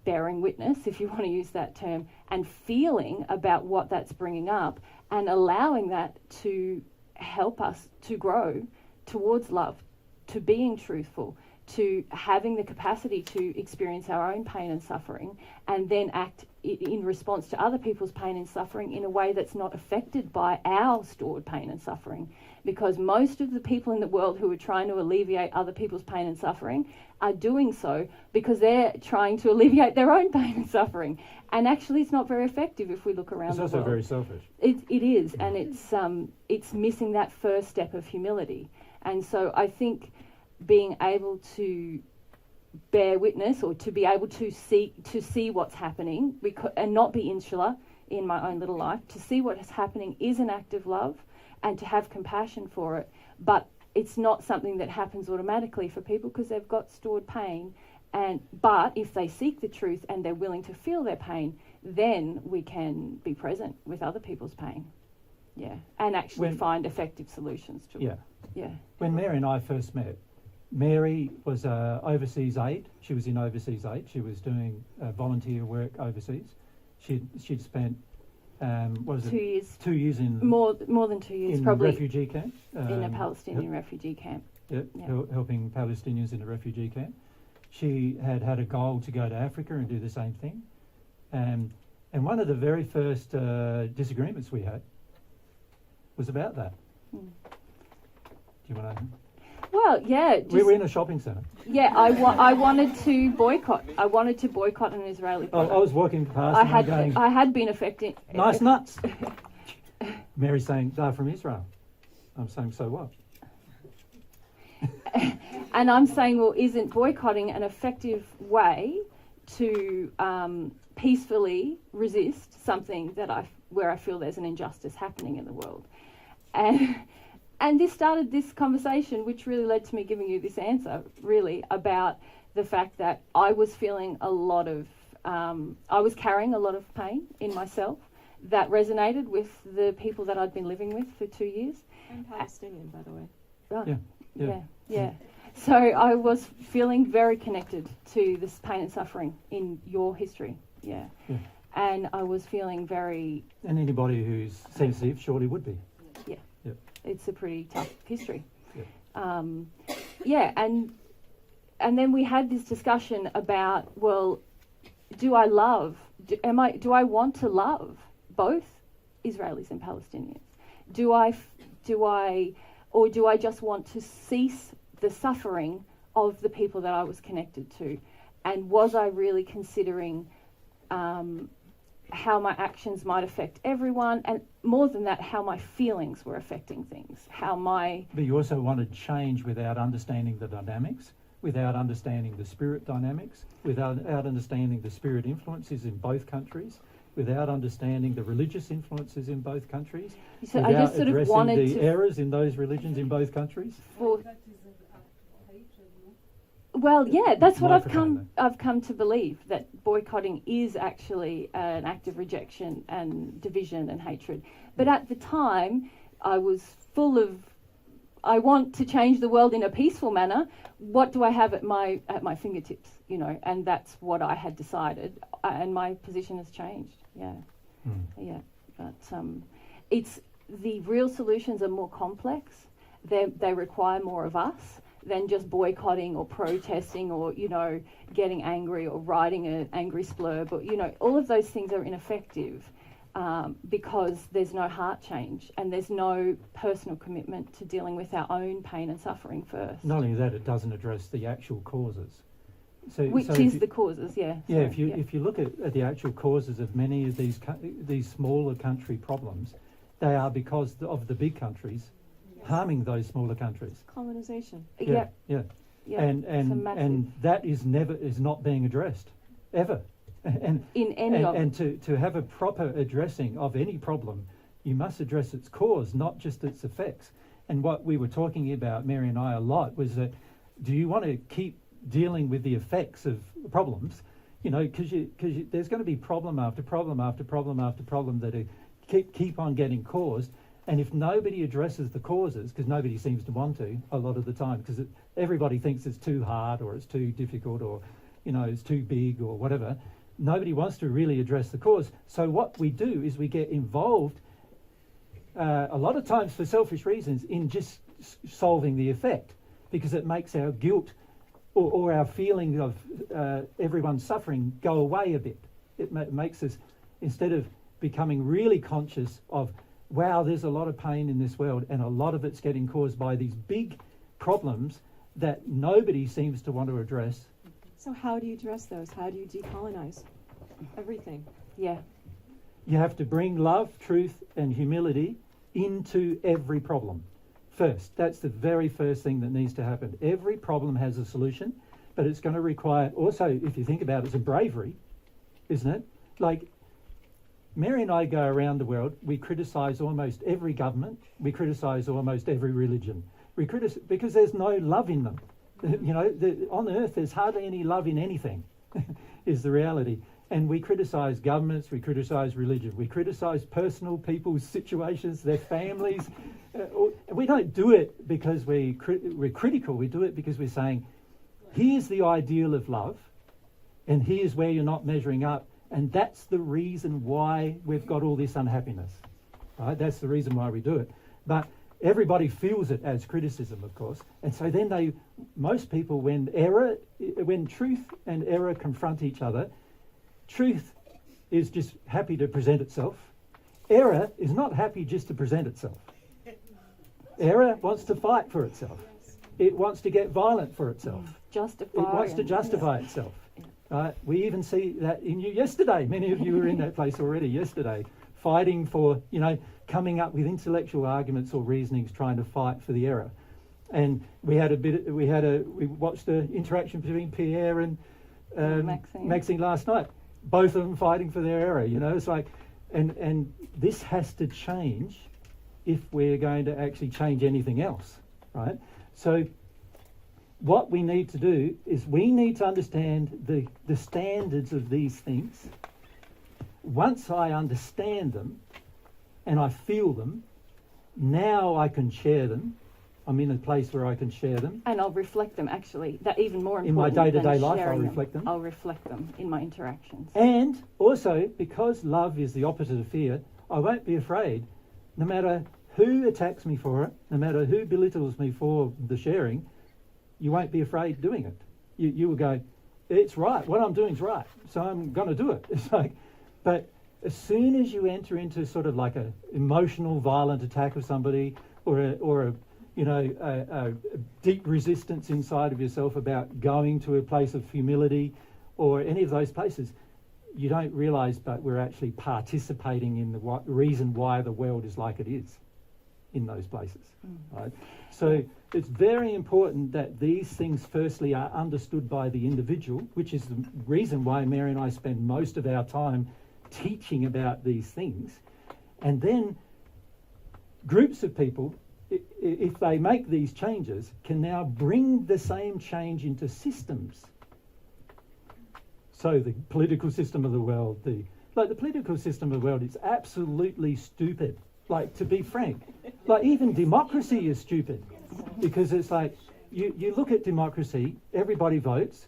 bearing witness, if you want to use that term, and feeling about what that's bringing up and allowing that to help us to grow towards love, to being truthful, to having the capacity to experience our own pain and suffering and then act in response to other people's pain and suffering in a way that's not affected by our stored pain and suffering. Because most of the people in the world who are trying to alleviate other people's pain and suffering are doing so because they're trying to alleviate their own pain and suffering. And actually it's not very effective if we look around the world. It's also very selfish. It is, and it's missing that first step of humility. And so I think being able to bear witness or to be able to see what's happening and not be insular in my own little life, to see what is happening is an act of love and to have compassion for it. But it's not something that happens automatically for people because they've got stored pain. But if they seek the truth and they're willing to feel their pain, then we can be present with other people's pain. Yeah, and actually find effective solutions to it. Yeah. When Mary and I first met, Mary was overseas aid. She was in overseas aid. She was doing volunteer work overseas. She'd spent 2 years. 2 years in more than 2 years, in probably refugee camp. In a Palestinian refugee camp. Helping Palestinians in a refugee camp. She had a goal to go to Africa and do the same thing. And one of the very first disagreements we had was about that. Do you want to? Well, yeah. We were in a shopping centre. Yeah, I wanted to boycott. I wanted to boycott an Israeli I product. was walking past and I'm going, I had been affected. nice nuts. Mary's saying, they're from Israel. I'm saying, so what? And I'm saying, well, isn't boycotting an effective way to peacefully resist something that where I feel there's an injustice happening in the world? And this started this conversation, which really led to me giving you this answer, really, about the fact that I was feeling a lot of, I was carrying a lot of pain in myself that resonated with the people that I'd been living with for 2 years. I'm Palestinian, by the way. Oh, yeah. So I was feeling very connected to this pain and suffering in your history, yeah. And I was feeling very... And anybody who's sensitive surely would be. It's a pretty tough history. Yep. And then we had this discussion about, well, do I want to love both Israelis and Palestinians? Do I just want to cease the suffering of the people that I was connected to? And was I really considering how my actions might affect everyone, and more than that, how my feelings were affecting things, But you also wanted change without understanding the dynamics, without understanding the spirit dynamics, without understanding the spirit influences in both countries, without understanding the religious influences in both countries, so without I just sort of addressing wanted the to errors in those religions in both countries. Well, yeah, that's what I've Microphone, come to believe, that boycotting is actually an act of rejection and division and hatred. But at the time, I was full of, I want to change the world in a peaceful manner. What do I have at my fingertips, And that's what I had decided, and my position has changed. Yeah. But it's the real solutions are more complex. They require more of us than just boycotting or protesting or, getting angry or writing an angry splurb or, all of those things are ineffective because there's no heart change and there's no personal commitment to dealing with our own pain and suffering first. Not only that, it doesn't address the actual causes. Which is the causes, yeah. Yeah, if you look at the actual causes of many of these smaller country problems, they are because of the big countries harming those smaller countries. Colonization. Yeah. And that is not being addressed ever. And to have a proper addressing of any problem, you must address its cause, not just its effects. And what we were talking about, Mary and I, a lot was that, do you want to keep dealing with the effects of problems? Because there's going to be problem after problem after problem after problem that keep on getting caused. And if nobody addresses the causes, because nobody seems to want to a lot of the time, because everybody thinks it's too hard or it's too difficult or, it's too big or whatever, nobody wants to really address the cause. So what we do is we get involved a lot of times for selfish reasons in just solving the effect, because it makes our guilt or our feeling of everyone's suffering go away a bit. It makes us, instead of becoming really conscious of, wow, there's a lot of pain in this world and a lot of it's getting caused by these big problems that nobody seems to want to address. So how do you address those? How do you decolonize everything? Yeah. You have to bring love, truth and humility into every problem first. That's the very first thing that needs to happen. Every problem has a solution, but it's going to require also, if you think about it, some bravery, isn't it? Like, Mary and I go around the world, we criticise almost every government, we criticise almost every religion. We because there's no love in them. On earth there's hardly any love in anything, is the reality. And we criticise governments, we criticise religion, we criticise personal people's situations, their families. We don't do it because we're critical, we do it because we're saying, here's the ideal of love, and here's where you're not measuring up. And that's the reason why we've got all this unhappiness, right? That's the reason why we do it. But everybody feels it as criticism, of course. And so then most people, when truth and error confront each other, truth is just happy to present itself. Error is not happy just to present itself. Error wants to fight for itself. It wants to get violent for itself. Justify. It wants to justify itself. Right? We even see that in you yesterday. Many of you were in that place already yesterday, fighting for, coming up with intellectual arguments or reasonings, trying to fight for the error. And we watched the interaction between Pierre and Maxine last night. Both of them fighting for their error. It's like, and this has to change if we're going to actually change anything else, right? So what we need to do is we need to understand the standards of these things. Once I understand them and I feel them, now I can share them. I'm in a place where I can share them. And I'll reflect them, actually. That even more important. In my day-to-day than life, I'll sharing reflect them. I'll reflect them in my interactions. And also, because love is the opposite of fear, I won't be afraid, no matter who attacks me for it, no matter who belittles me for the sharing, you won't be afraid doing it. You will go, it's right, what I'm doing is right, so I'm going to do it. It's like, but as soon as you enter into sort of like a emotional, violent attack of somebody, or a deep resistance inside of yourself about going to a place of humility, or any of those places, you don't realise, but we're actually participating in the reason why the world is like it is in those places. Right? So it's very important that these things firstly are understood by the individual, which is the reason why Mary and I spend most of our time teaching about these things. And then groups of people, if they make these changes, can now bring the same change into systems. So the political system of the world, the political system of the world is absolutely stupid. Like, to be frank, like even democracy is stupid, because it's like you look at democracy, everybody votes,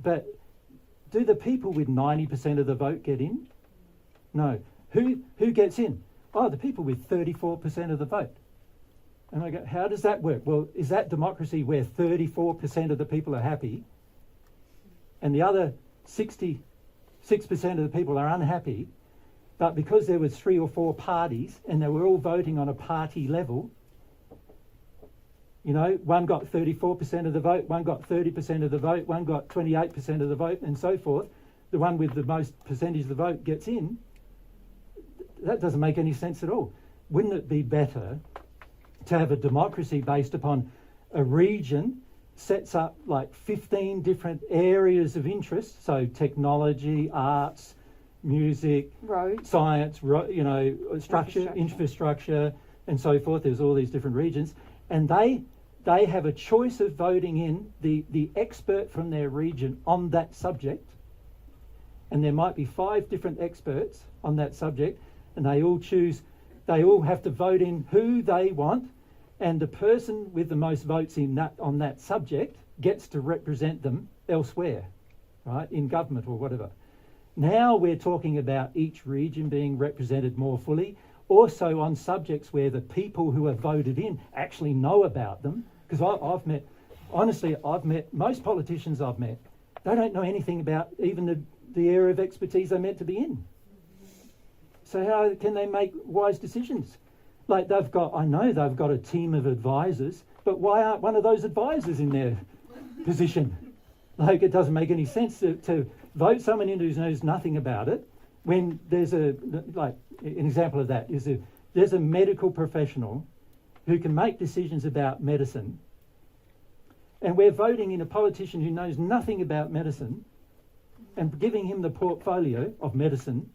but do the people with 90% of the vote get in? No. Who gets in? Oh, the people with 34% of the vote. And I go, how does that work? Well, is that democracy where 34% of the people are happy and the other 66% of the people are unhappy, but because there was 3 or 4 parties and they were all voting on a party level, one got 34% of the vote, one got 30% of the vote, one got 28% of the vote, and so forth. The one with the most percentage of the vote gets in. That doesn't make any sense at all. Wouldn't it be better to have a democracy based upon a region sets up like 15 different areas of interest, so technology, arts, music, roads, science, structure, infrastructure, and so forth. There's all these different regions, and they have a choice of voting in the expert from their region on that subject, and there might be 5 different experts on that subject, and they all have to vote in who they want, and the person with the most votes on that subject gets to represent them elsewhere, right, in government or whatever. Now we're talking about each region being represented more fully, also on subjects where the people who have voted in actually know about them. Because I've met most politicians I've met, they don't know anything about even the area of expertise they're meant to be in. So how can they make wise decisions? Like I know they've got a team of advisors, but why aren't one of those advisors in their position? Like, it doesn't make any sense to vote someone in who knows nothing about it when there's an example of that is there's a medical professional who can make decisions about medicine, and we're voting in a politician who knows nothing about medicine and giving him the portfolio of medicine,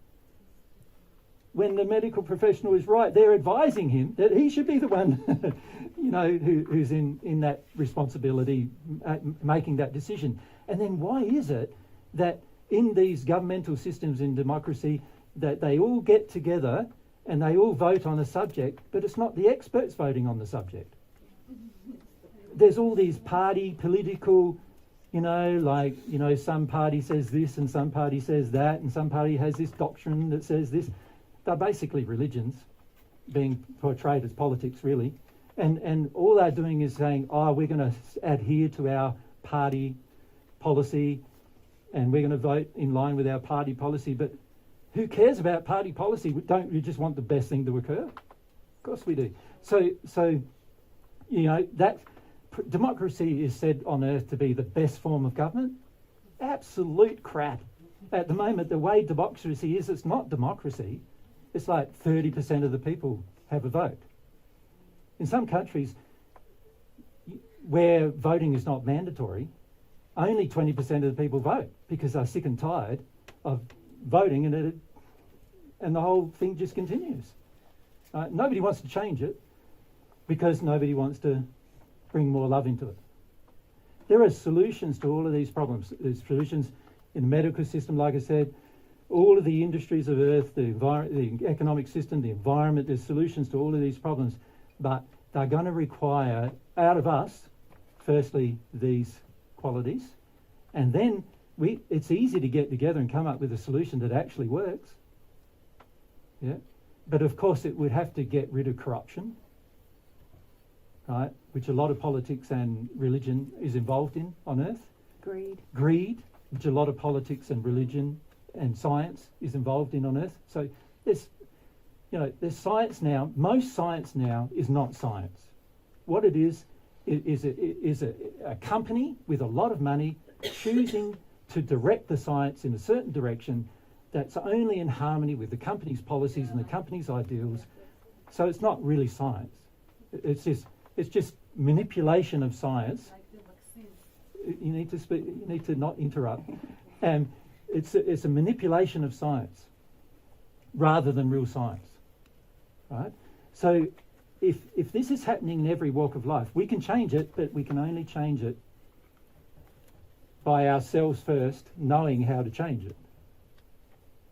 when the medical professional is right, they're advising him that he should be the one, who's in that responsibility, making that decision. And then why is it that in these governmental systems in democracy that they all get together and they all vote on a subject, but it's not the experts voting on the subject? There's all these political, some party says this and some party says that, and some party has this doctrine that says this. They're basically religions being portrayed as politics, really. And all they're doing is saying, we're going to adhere to our party policy and we're going to vote in line with our party policy. But who cares about party policy? Don't we just want the best thing to occur? Of course we do. So You know, democracy is said on earth to be the best form of government. Absolute crap. At the moment, the way democracy is, it's not democracy. It's like 30% of the people have a vote. In some countries where voting is not mandatory, only 20% of the people vote because they're sick and tired of voting, and the whole thing just continues. Nobody wants to change it because nobody wants to bring more love into it. There are solutions to all of these problems. There's solutions in the medical system, like I said, all of the industries of Earth, the economic system, the environment, there's solutions to all of these problems, but they're going to require out of us, firstly, these qualities, and then it's easy to get together and come up with a solution that actually works. Yeah, but of course it would have to get rid of corruption, right, which a lot of politics and religion is involved in on Earth. Greed, which a lot of politics and religion and science is involved in on Earth. So there's science now. Most science now is not science. What it is a company with a lot of money choosing to direct the science in a certain direction that's only in harmony with the company's policies and the company's ideals. So it's not really science. It's just manipulation of science. You need to speak. You need to not interrupt. And it's a manipulation of science rather than real science, right? So if this is happening in every walk of life, we can change it, but we can only change it by ourselves first, knowing how to change it.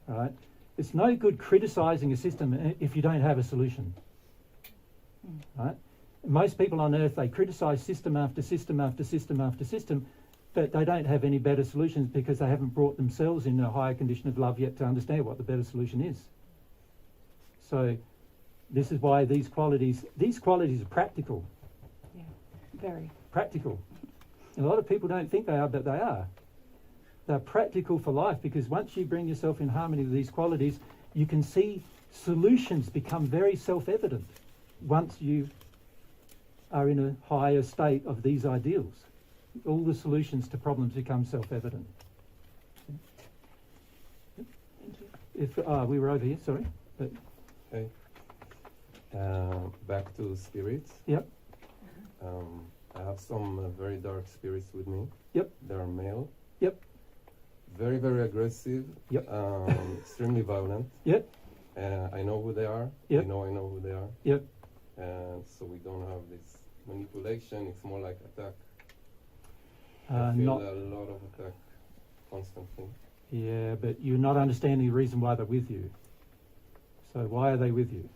Right? It's no good criticising a system if you don't have a solution. Right? Most people on Earth, they criticise system after system after system after system, but they don't have any better solutions because they haven't brought themselves in a higher condition of love yet to understand what the better solution is. So this is why these qualities are practical. Yeah, very. Practical. And a lot of people don't think they are, but they are. They're practical for life because once you bring yourself in harmony with these qualities, you can see solutions become very self-evident once you are in a higher state of these ideals. All the solutions to problems become self-evident. Thank you. If we were over here, sorry. But Hey. Back to spirits. Yep. I have some very dark spirits with me. Yep. They're male. Yep. Very, very aggressive. Yep. Extremely violent. Yep. I know who they are. Yep. I know who they are. Yep. And so we don't have this manipulation. It's more like attack. I feel Not. a lot of attack constantly. Yeah, but you're not understanding the reason why they're with you. So why are they with you?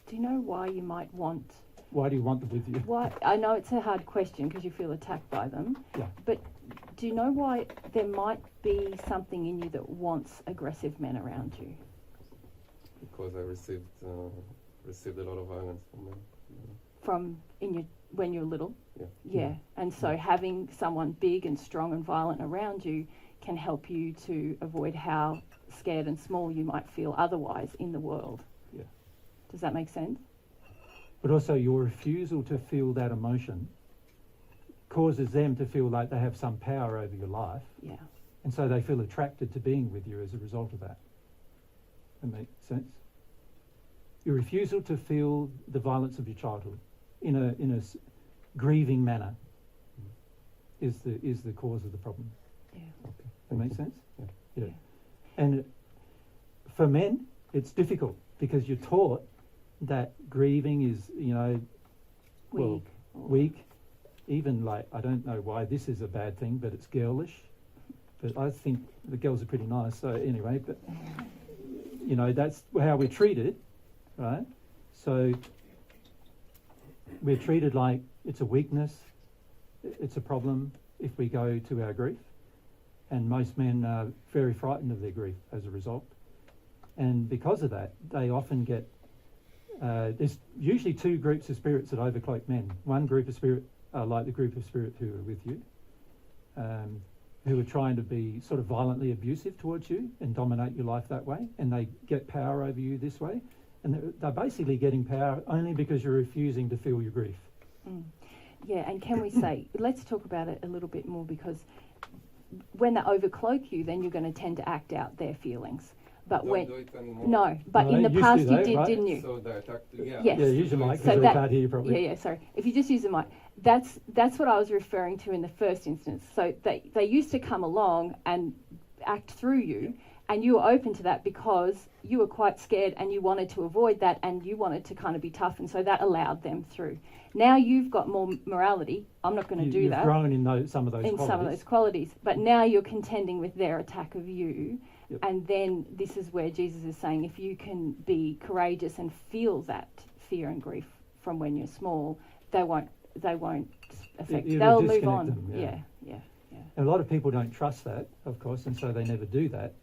Do you know why you might want? Why do you want them with you? Why? I know it's a hard question because you feel attacked by them. Yeah. But do you know why there might be something in you that wants aggressive men around you? Because I received a lot of violence from them. From when you're little? Yeah. Yeah. And so having someone big and strong and violent around you can help you to avoid how scared and small you might feel otherwise in the world. Yeah. Does that make sense? But also your refusal to feel that emotion causes them to feel like they have some power over your life. Yeah. And so they feel attracted to being with you as a result of that. That makes sense? Your refusal to feel the violence of your childhood in a grieving manner is the cause of the problem. Yeah. Okay. That makes sense? Yeah. Yeah. And for men, it's difficult because you're taught that grieving is, weak. Even like, I don't know why this is a bad thing, but it's girlish. But I think the girls are pretty nice. So anyway, but that's how we're treated, right? So we're treated like it's a weakness, it's a problem if we go to our grief. And most men are very frightened of their grief as a result. And because of that, they often get, there's usually two groups of spirits that overcloak men. One group of spirit are like the group of spirit who are with you, who are trying to be sort of violently abusive towards you and dominate your life that way, and they get power over you this way, and they're basically getting power only because you're refusing to feel your grief. Yeah, and can we say, let's talk about it a little bit more, because when they overcloak you, then you're going to tend to act out their feelings. But Don't when do it anymore. no, but No, in the you used past to you though, did, right? didn't you? So the attack, yeah. Yes. Yeah, use your mic So because they that- can't hear you properly. Yeah, sorry. If you just use the mic, that's what I was referring to in the first instance. So they used to come along and act through you, and you were open to that because you were quite scared and you wanted to avoid that, and you wanted to kind of be tough, and so that allowed them through. Now you've got more morality. I'm not going to do You've that. grown in some of those in qualities. some of those qualities, but now you're contending with their attack of you. Yep. And then this is where Jesus is saying, if you can be courageous and feel that fear and grief from when you're small, they won't affect. It'll They'll move disconnect on. them, yeah. Yeah. And a lot of people don't trust that, of course, and so they never do that.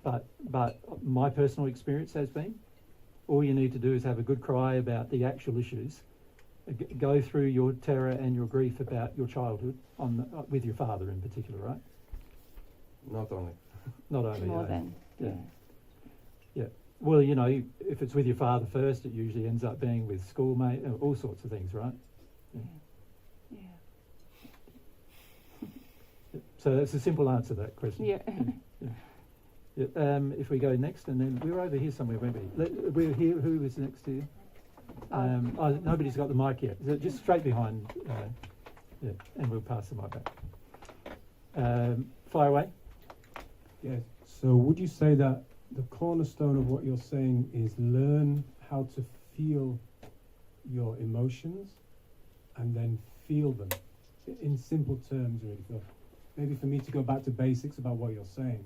But my personal experience has been, all you need to do is have a good cry about the actual issues, go through your terror and your grief about your childhood with your father in particular, right? Not only. Not only More yeah. than. Yeah. Yeah. Well, you know, if it's with your father first, it usually ends up being with schoolmate, all sorts of things, right? Yeah. So that's a simple answer to that question. Yeah. Yeah. If we go next, and then we were over here somewhere, weren't we? We're here. Who was next to you? Nobody's got the mic yet. So just straight behind. Yeah, and we'll pass the mic back. Fire away. Yes. So would you say that the cornerstone of what you're saying is learn how to feel your emotions and then feel them in simple terms, really? So maybe for me to go back to basics about what you're saying.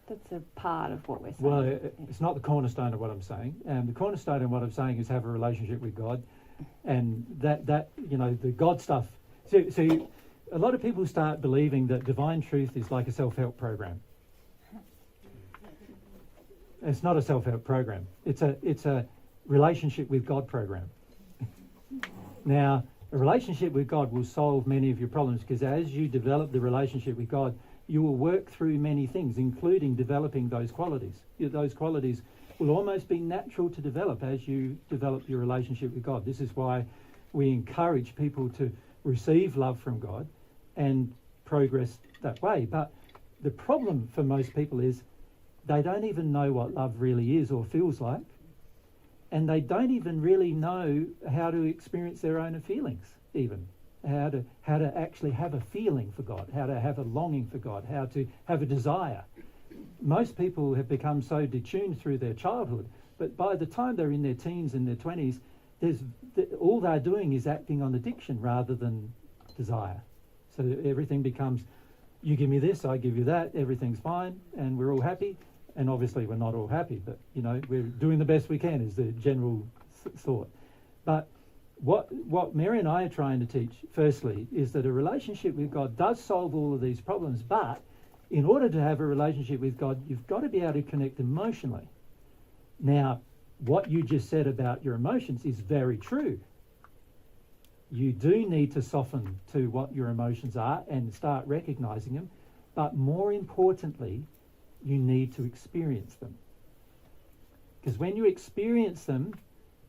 That's a part of what we're saying. Well, it's not the cornerstone of what I'm saying. The cornerstone of what I'm saying is have a relationship with God, and that you know, the God stuff. See, a lot of people start believing that divine truth is like a self-help program. It's not a self-help program. It's a relationship with God program. Now, a relationship with God will solve many of your problems, because as you develop the relationship with God, you will work through many things, including developing those qualities. Those qualities will almost be natural to develop as you develop your relationship with God. This is why we encourage people to receive love from God and progress that way. But the problem for most people is they don't even know what love really is or feels like, and they don't even really know how to experience their own feelings, even. How to actually have a feeling for God, how to have a longing for God, how to have a desire. Most people have become so detuned through their childhood, but by the time they're in their teens and their 20s, all they're doing is acting on addiction rather than desire. So everything becomes, you give me this, I give you that, everything's fine, and we're all happy. And obviously we're not all happy, but you know, we're doing the best we can is the general thought. But what Mary and I are trying to teach, firstly, is that a relationship with God does solve all of these problems, but in order to have a relationship with God, you've got to be able to connect emotionally. Now, what you just said about your emotions is very true. You do need to soften to what your emotions are and start recognizing them, but more importantly, you need to experience them. Because when you experience them,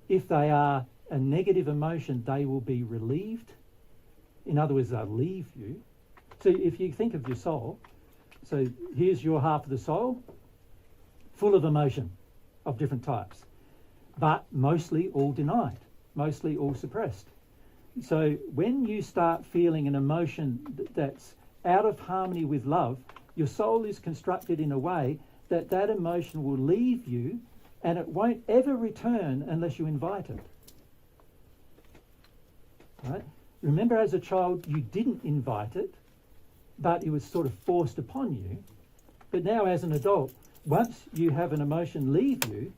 if they are a negative emotion, they will be relieved. In other words, they'll leave you. So if you think of your soul, so here's your half of the soul, full of emotion of different types, but mostly all denied, mostly all suppressed. So when you start feeling an emotion that's out of harmony with love, your soul is constructed in a way that that emotion will leave you, and it won't ever return unless you invite it. Right? Remember, as a child, you didn't invite it, but it was sort of forced upon you. But now, as an adult, once you have an emotion leave you,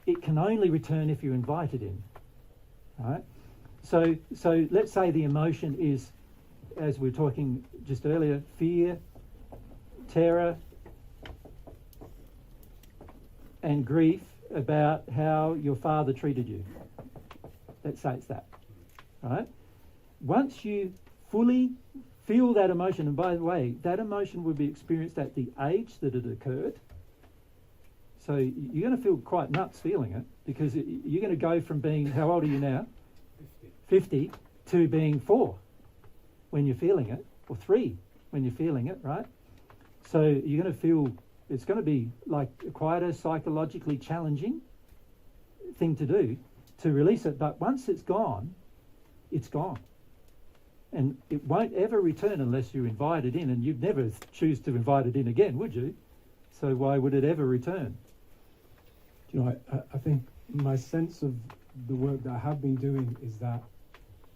it can only return if you invite it in. Right? So let's say the emotion is, as we were talking just earlier, fear, terror, and grief about how your father treated you. Let's say it's that. Right? Once you fully feel that emotion. And by the way, that emotion would be experienced at the age that it occurred. So you're going to feel quite nuts feeling it, because you're going to go from being, how old are you now? 50 to being 4 when you're feeling it, or 3 when you're feeling it, right? So you're going to feel, it's going to be like quite a psychologically challenging thing to do, to release it. But once it's gone, it's gone. And it won't ever return unless you invite it in, and you'd never choose to invite it in again, would you? So why would it ever return? You know, I think my sense of the work that I have been doing is that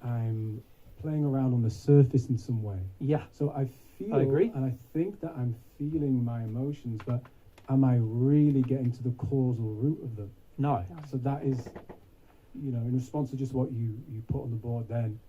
I'm playing around on the surface in some way. Yeah. So I feel, I agree. and I think that I'm feeling my emotions, but am I really getting to the causal root of them? No. So that is, you know, in response to just what you put on the board then,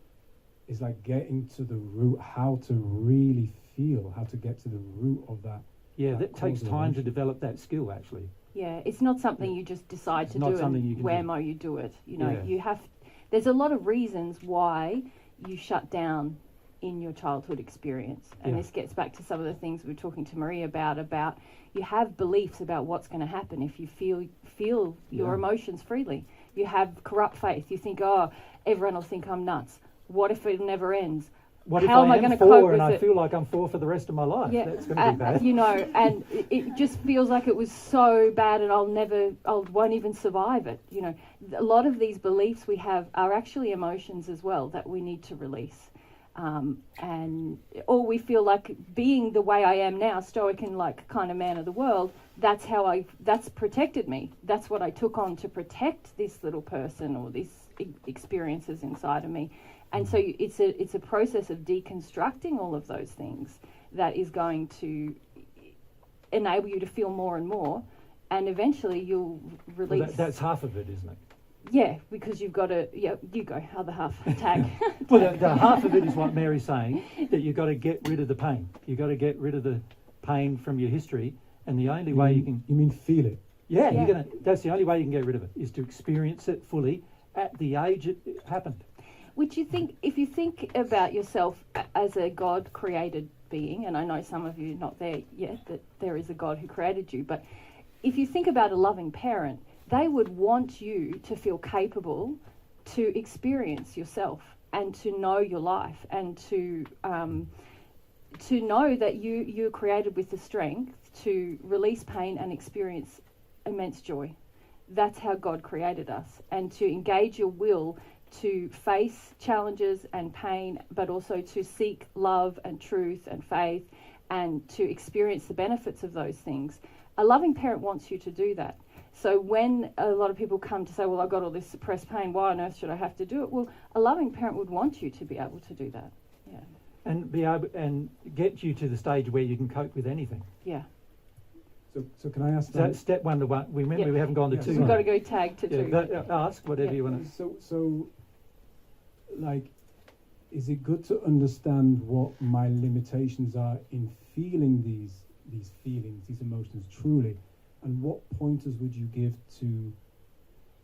is like getting to the root, how to really feel, how to get to the root of that. Yeah, that takes causal time to emotion. develop that skill, actually. Yeah, it's not something you just decide It's to not do something you and can whammo, you do it. You know, Yeah. you have. There's a lot of reasons why you shut down in your childhood experience, and Yeah. this gets back to some of the things we were talking to Marie about you have beliefs about what's going to happen if you feel your Yeah. emotions freely. You have corrupt faith. You think, oh, everyone will think I'm nuts. What if it never ends? What if How am I I gonna am cope 4 with and I it? feel like I'm 4 for the rest of my life? Yeah, That's going to be bad. you know, and it just feels like it was so bad, and I won't even survive it. You know, a lot of these beliefs we have are actually emotions as well that we need to release, or we feel like being the way I am now, stoic and like kind of man of the world. That's protected me. That's what I took on to protect this little person or these experiences inside of me. And so it's a process of deconstructing all of those things that is going to enable you to feel more and more, and eventually you'll release. Well, that's half of it, isn't it? Yeah, because you've got to. Yeah, you go. Other half. Tag. Well, the half of it is what Mary's saying, that you've got to get rid of the pain. You've got to get rid of the pain from your history, and the only way you can. You mean feel it? Yeah, Yeah. that's the only way you can get rid of it, is to experience it fully at the age it happened. Which if you think about yourself as a God-created being, and I know some of you are not there yet, that there is a God who created you, but if you think about a loving parent, they would want you to feel capable to experience yourself and to know your life, and to know that you're created with the strength to release pain and experience immense joy. That's how God created us, and to engage your will to face challenges and pain, but also to seek love and truth and faith, and to experience the benefits of those things. A loving parent wants you to do that. So when a lot of people come to say, well, I've got all this suppressed pain, why on earth should I have to do it? Well, a loving parent would want you to be able to do that. Yeah. And be able and get you to the stage where you can cope with anything. Yeah. So can I ask So that's step 1 to 1. Remember, Yeah. we haven't gone to Yeah, 2. We've sorry. got to go tag to Yeah, 2. but, ask whatever Yeah. you want to. So, like, is it good to understand what my limitations are in feeling these feelings, these emotions truly, and what pointers would you give to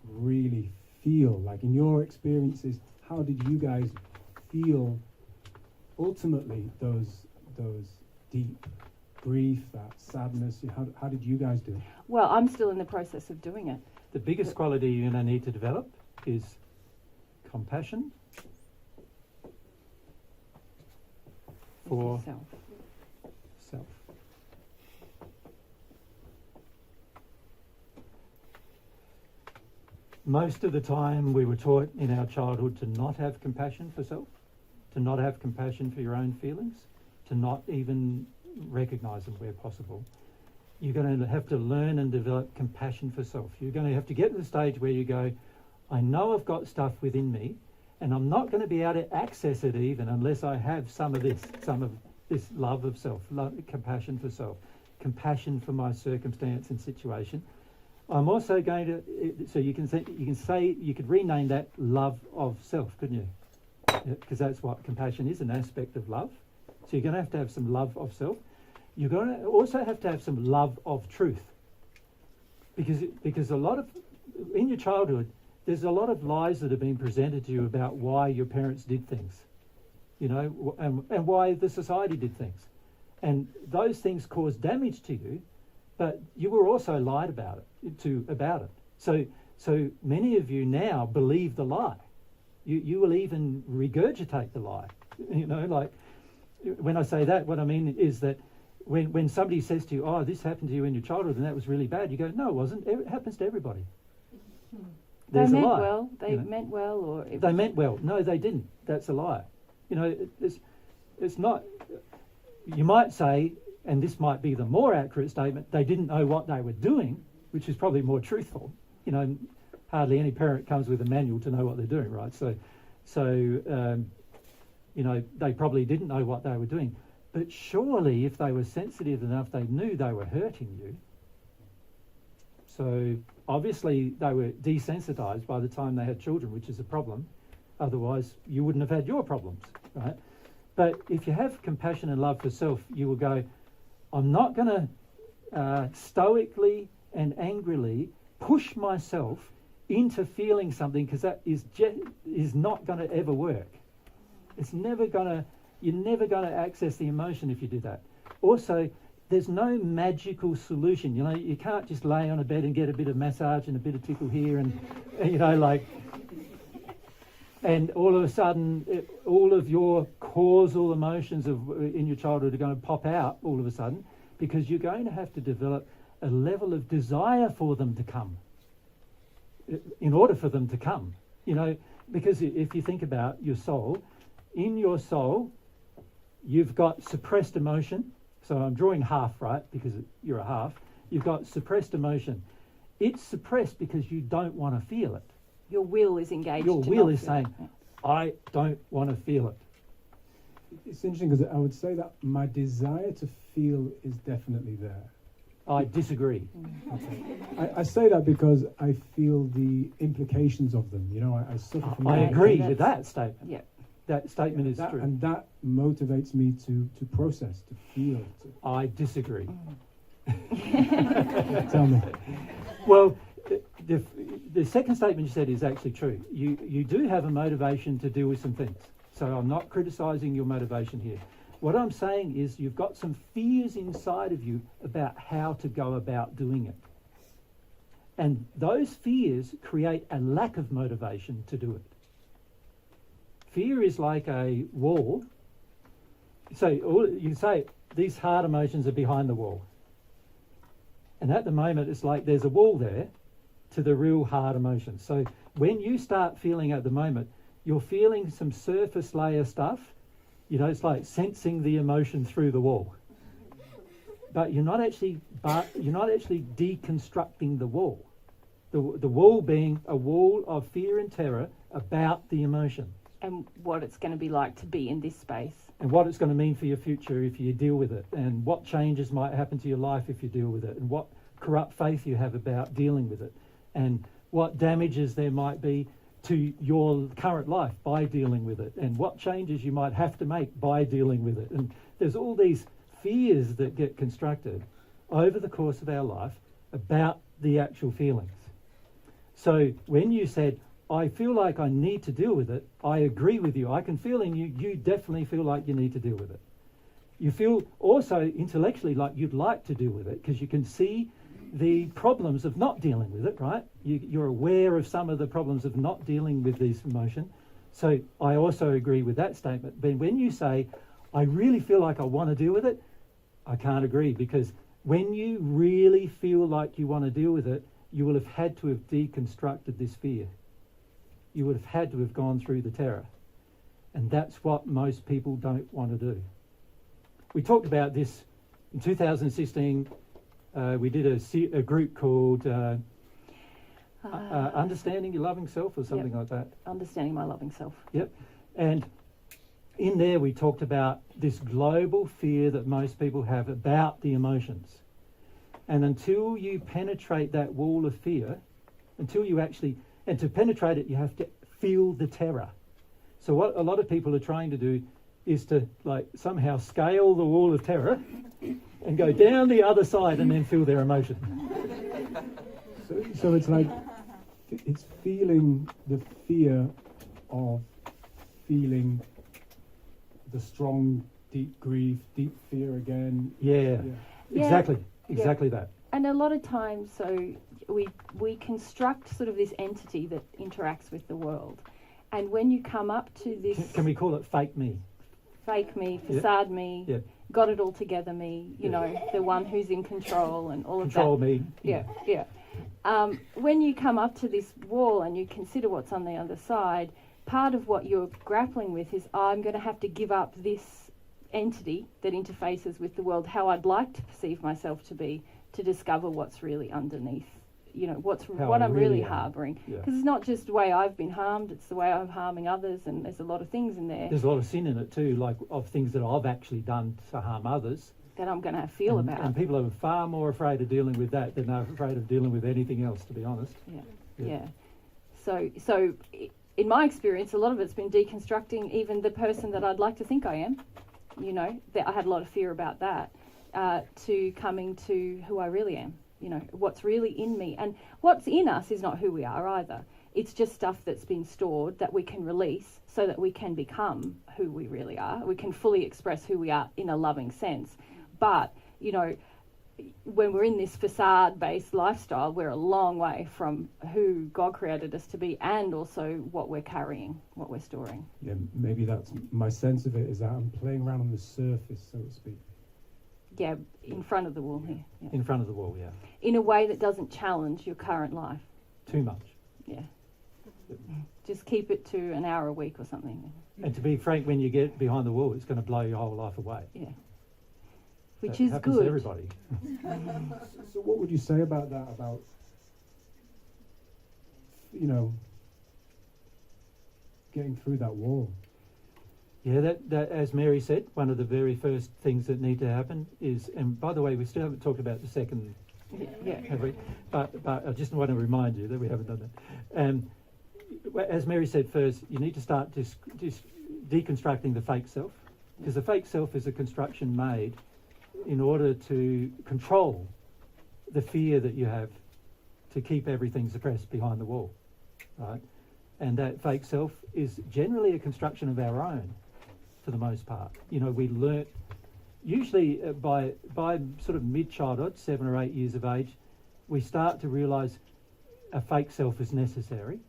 really feel? Like, in your experiences, how did you guys feel ultimately those deep grief, that sadness? How did you guys do it? Well, I'm still in the process of doing it. The biggest quality you're going to need to develop is compassion for Yourself. self. Most of the time we were taught in our childhood to not have compassion for self, to not have compassion for your own feelings, to not even recognise them where possible. You're going to have to learn and develop compassion for self. You're going to have to get to the stage where you go, I know I've got stuff within me, and I'm not going to be able to access it even unless I have some of this love of self, compassion for self, compassion for my circumstance and situation. I'm also going to, so you could rename that love of self, couldn't you? Because that's what compassion is, an aspect of love. So you're going to have some love of self. You're going to also have to have some love of truth. Because a lot of, in your childhood, there's a lot of lies that have been presented to you about why your parents did things. you know, and why the society did things. And those things caused damage to you, but you were also lied about it. So many of you now believe the lie. You will even regurgitate the lie. You know, like when I say that, what I mean is that when somebody says to you, "Oh, this happened to you in your childhood and that was really bad," you go, "No, it wasn't. It happens to everybody." There's They a meant lie. well. They you know. meant well, or it They meant well. No, they didn't. That's a lie. You know, it's not. You might say, and this might be the more accurate statement, they didn't know what they were doing, which is probably more truthful. You know, hardly any parent comes with a manual to know what they're doing, right? So you know, they probably didn't know what they were doing. But surely, if they were sensitive enough, they knew they were hurting you. So obviously, they were desensitized by the time they had children, which is a problem. Otherwise, you wouldn't have had your problems, right? But if you have compassion and love for self, you will go, I'm not going to stoically and angrily push myself into feeling something, because that is not going to ever work. It's never going to. You're never going to access the emotion if you do that. Also, there's no magical solution. You know, you can't just lay on a bed and get a bit of massage and a bit of tickle here, and you know, like, and all of a sudden, all of your causal emotions in your childhood are going to pop out all of a sudden, because you're going to have to develop a level of desire for them to come. In order for them to come, you know, because if you think about your soul, in your soul, you've got suppressed emotion. So I'm drawing half, right? Because you're a half. You've got suppressed emotion. It's suppressed because you don't want to feel it. your will is engaged. Your to will not is feel saying, it. I don't want to feel it. It's interesting because I would say that my desire to feel is definitely there. I disagree. I say that because I feel the implications of them. You know, I suffer from I that. agree that's- with that statement. Yeah. That statement is That- true. And that motivates me to process, to feel. I disagree. Tell me. Well, the second statement you said is actually true. You do have a motivation to deal with some things. So I'm not criticising your motivation here. What I'm saying is you've got some fears inside of you about how to go about doing it. And those fears create a lack of motivation to do it. Fear is like a wall. So you say these hard emotions are behind the wall. And at the moment, it's like there's a wall there to the real hard emotions. So when you start feeling at the moment, you're feeling some surface layer stuff. You know, it's like sensing the emotion through the wall. But you're not actually deconstructing the wall. The wall being a wall of fear and terror about the emotion. And what it's going to be like to be in this space. And what it's going to mean for your future if you deal with it, and what changes might happen to your life if you deal with it, and what corrupt faith you have about dealing with it, and what damages there might be to your current life by dealing with it, and what changes you might have to make by dealing with it. And there's all these fears that get constructed over the course of our life about the actual feelings. So when you said, I feel like I need to deal with it, I agree with you. I can feel in you, you definitely feel like you need to deal with it. You feel also intellectually like you'd like to deal with it because you can see the problems of not dealing with it, right? You're aware of some of the problems of not dealing with this emotion. So I also agree with that statement. But when you say, I really feel like I want to deal with it, I can't agree, because when you really feel like you want to deal with it, you will have had to have deconstructed this fear. You would have had to have gone through the terror. And that's what most people don't want to do. We talked about this in 2016. We did a group called Understanding Your Loving Self or something like that. Understanding My Loving Self. Yep. And in there we talked about this global fear that most people have about the emotions. And until you penetrate that wall of fear, until you actually... And to penetrate it, you have to feel the terror. So what a lot of people are trying to do is to like somehow scale the wall of terror and go down the other side and then feel their emotion. So it's like, it's feeling the fear of feeling the strong, deep grief, deep fear again. Yeah, Yeah. exactly that. And a lot of times, so we construct sort of this entity that interacts with the world. And when you come up to this Can we call it fake me? fake me, Yeah. facade me, Yeah. got it all together me, you know, the one who's in control and all of Control that. me. Yeah. When you come up to this wall and you consider what's on the other side, part of what you're grappling with is, I'm going to have to give up this entity that interfaces with the world, how I'd like to perceive myself to be, to discover what's really underneath, you know, what I I'm really really am. harbouring. Yeah. Because it's not just the way I've been harmed, it's the way I'm harming others, and there's a lot of things in there There's a lot of sin in it too, like of things that I've actually done to harm others. that I'm going to feel and, about. And people are far more afraid of dealing with that than they're afraid of dealing with anything else, to be honest. Yeah. So in my experience, a lot of it's been deconstructing even the person that I'd like to think I am. You know, that I had a lot of fear about that, to coming to who I really am. You know, what's really in me. And what's in us is not who we are either. It's just stuff that's been stored that we can release so that we can become who we really are. We can fully express who we are in a loving sense. But, you know, when we're in this facade-based lifestyle, we're a long way from who God created us to be, and also what we're carrying, what we're storing. Yeah, maybe that's my sense of it, is that I'm playing around on the surface, so to speak. Yeah, in front of the wall here. Yeah. In front of the wall, yeah. In a way that doesn't challenge your current life. Too much. Yeah. Just keep it to an hour a week or something. And to be frank, when you get behind the wall, it's going to blow your whole life away. Yeah. Which That is happens good. to everybody. So what would you say about that, about, you know, getting through that wall? Yeah, that as Mary said, one of the very first things that need to happen is, and by the way, we still haven't talked about the second, Yeah. have we? But I just want to remind you that we haven't done that. As Mary said first, you need to start just deconstructing the fake self, because the fake self is a construction made in order to control the fear that you have to keep everything suppressed behind the wall, right? And that fake self is generally a construction of our own, for the most part. You know, we learnt, usually by sort of mid-childhood, 7 or 8 years of age, we start to realise a fake self is necessary.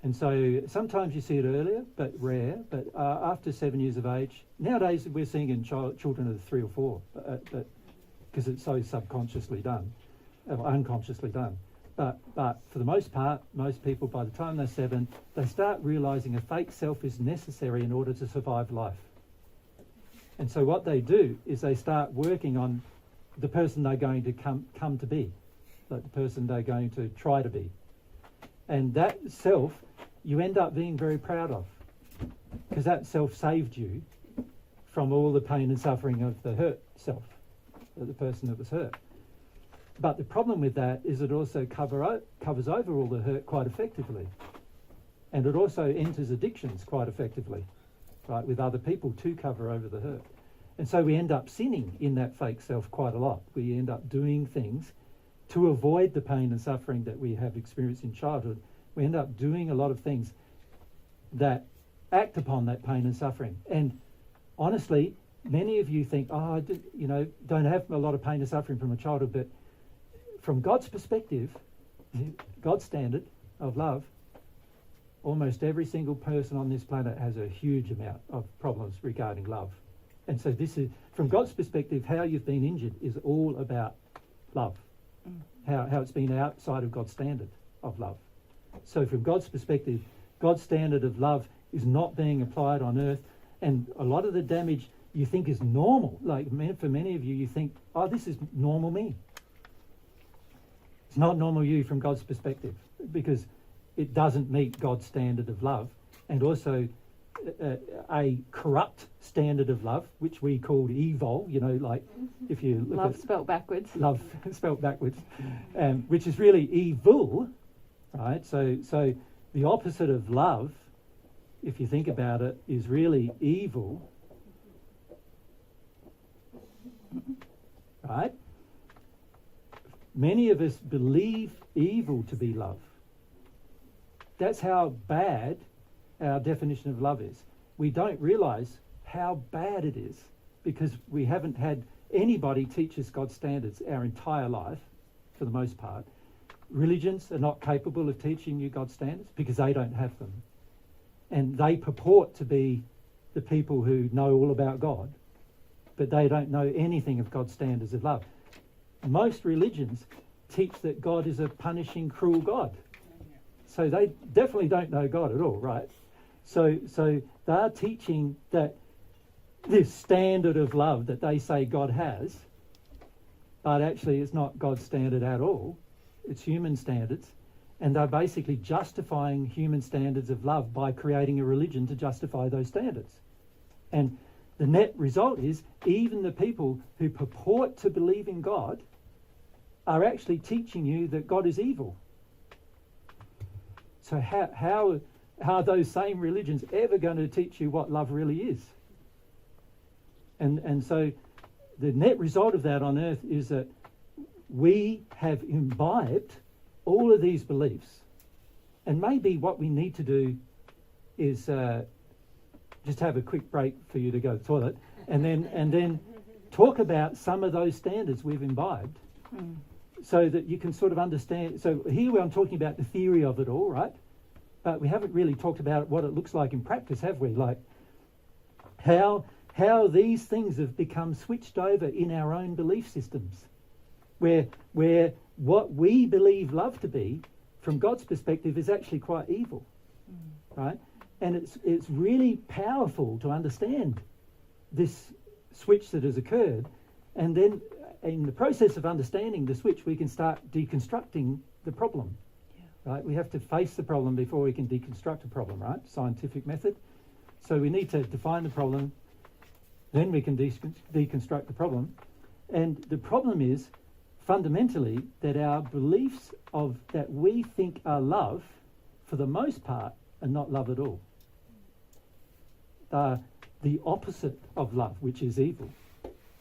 And so sometimes you see it earlier, but rare. But after 7 years of age, nowadays we're seeing in children of 3 or 4, but because it's so subconsciously done, unconsciously done. But for the most part, most people, by the time they're 7, they start realising a fake self is necessary in order to survive life. And so what they do is they start working on the person they're going to come to be, like the person they're going to try to be. And that self, you end up being very proud of, because that self saved you from all the pain and suffering of the hurt self, the person that was hurt. But the problem with that is it also covers over all the hurt quite effectively. And it also enters addictions quite effectively, right, with other people to cover over the hurt. And so we end up sinning in that fake self quite a lot. We end up doing things to avoid the pain and suffering that we have experienced in childhood. We end up doing a lot of things that act upon that pain and suffering. And honestly, many of you think, oh, don't have a lot of pain and suffering from a childhood, but from God's perspective, God's standard of love, almost every single person on this planet has a huge amount of problems regarding love. And so this is, from God's perspective, how you've been injured is all about love. How it's been outside of God's standard of love. So from God's perspective, God's standard of love is not being applied on earth, and a lot of the damage you think is normal. Like for many of you, you think, oh, this is normal me. It's not normal you from God's perspective, because it doesn't meet God's standard of love, and also a corrupt standard of love, which we called evil, like if you look Love at spelt backwards. love spelt backwards, which is really evil, right? So the opposite of love, if you think about it, is really evil, right? Many of us believe evil to be love. That's how bad our definition of love is. we don't realise how bad it is, because we haven't had anybody teach us God's standards our entire life, for the most part. Religions are not capable of teaching you God's standards because they don't have them. And they purport to be the people who know all about God, but they don't know anything of God's standards of love. Most religions teach that God is a punishing, cruel God. So they definitely don't know God at all, right? So they are teaching that this standard of love that they say God has, but actually it's not God's standard at all. It's human standards. And they're basically justifying human standards of love by creating a religion to justify those standards. And the net result is even the people who purport to believe in God are actually teaching you that God is evil. So how are those same religions ever going to teach you what love really is? And so the net result of that on earth is that we have imbibed all of these beliefs. And maybe what we need to do is just have a quick break for you to go to the toilet, and then talk about some of those standards we've imbibed, so that you can sort of understand. So here I'm talking about the theory of it all, right? But we haven't really talked about what it looks like in practice, have we? Like how these things have become switched over in our own belief systems, where what we believe love to be, from God's perspective, is actually quite evil, right? And it's really powerful to understand this switch that has occurred, and then in the process of understanding the switch, we can start deconstructing the problem. Right? We have to face the problem before we can deconstruct a problem, right? Scientific method. So we need to define the problem, then we can deconstruct the problem. And the problem is fundamentally that our beliefs of that we think are love, for the most part, are not love at all. They're the opposite of love, which is evil.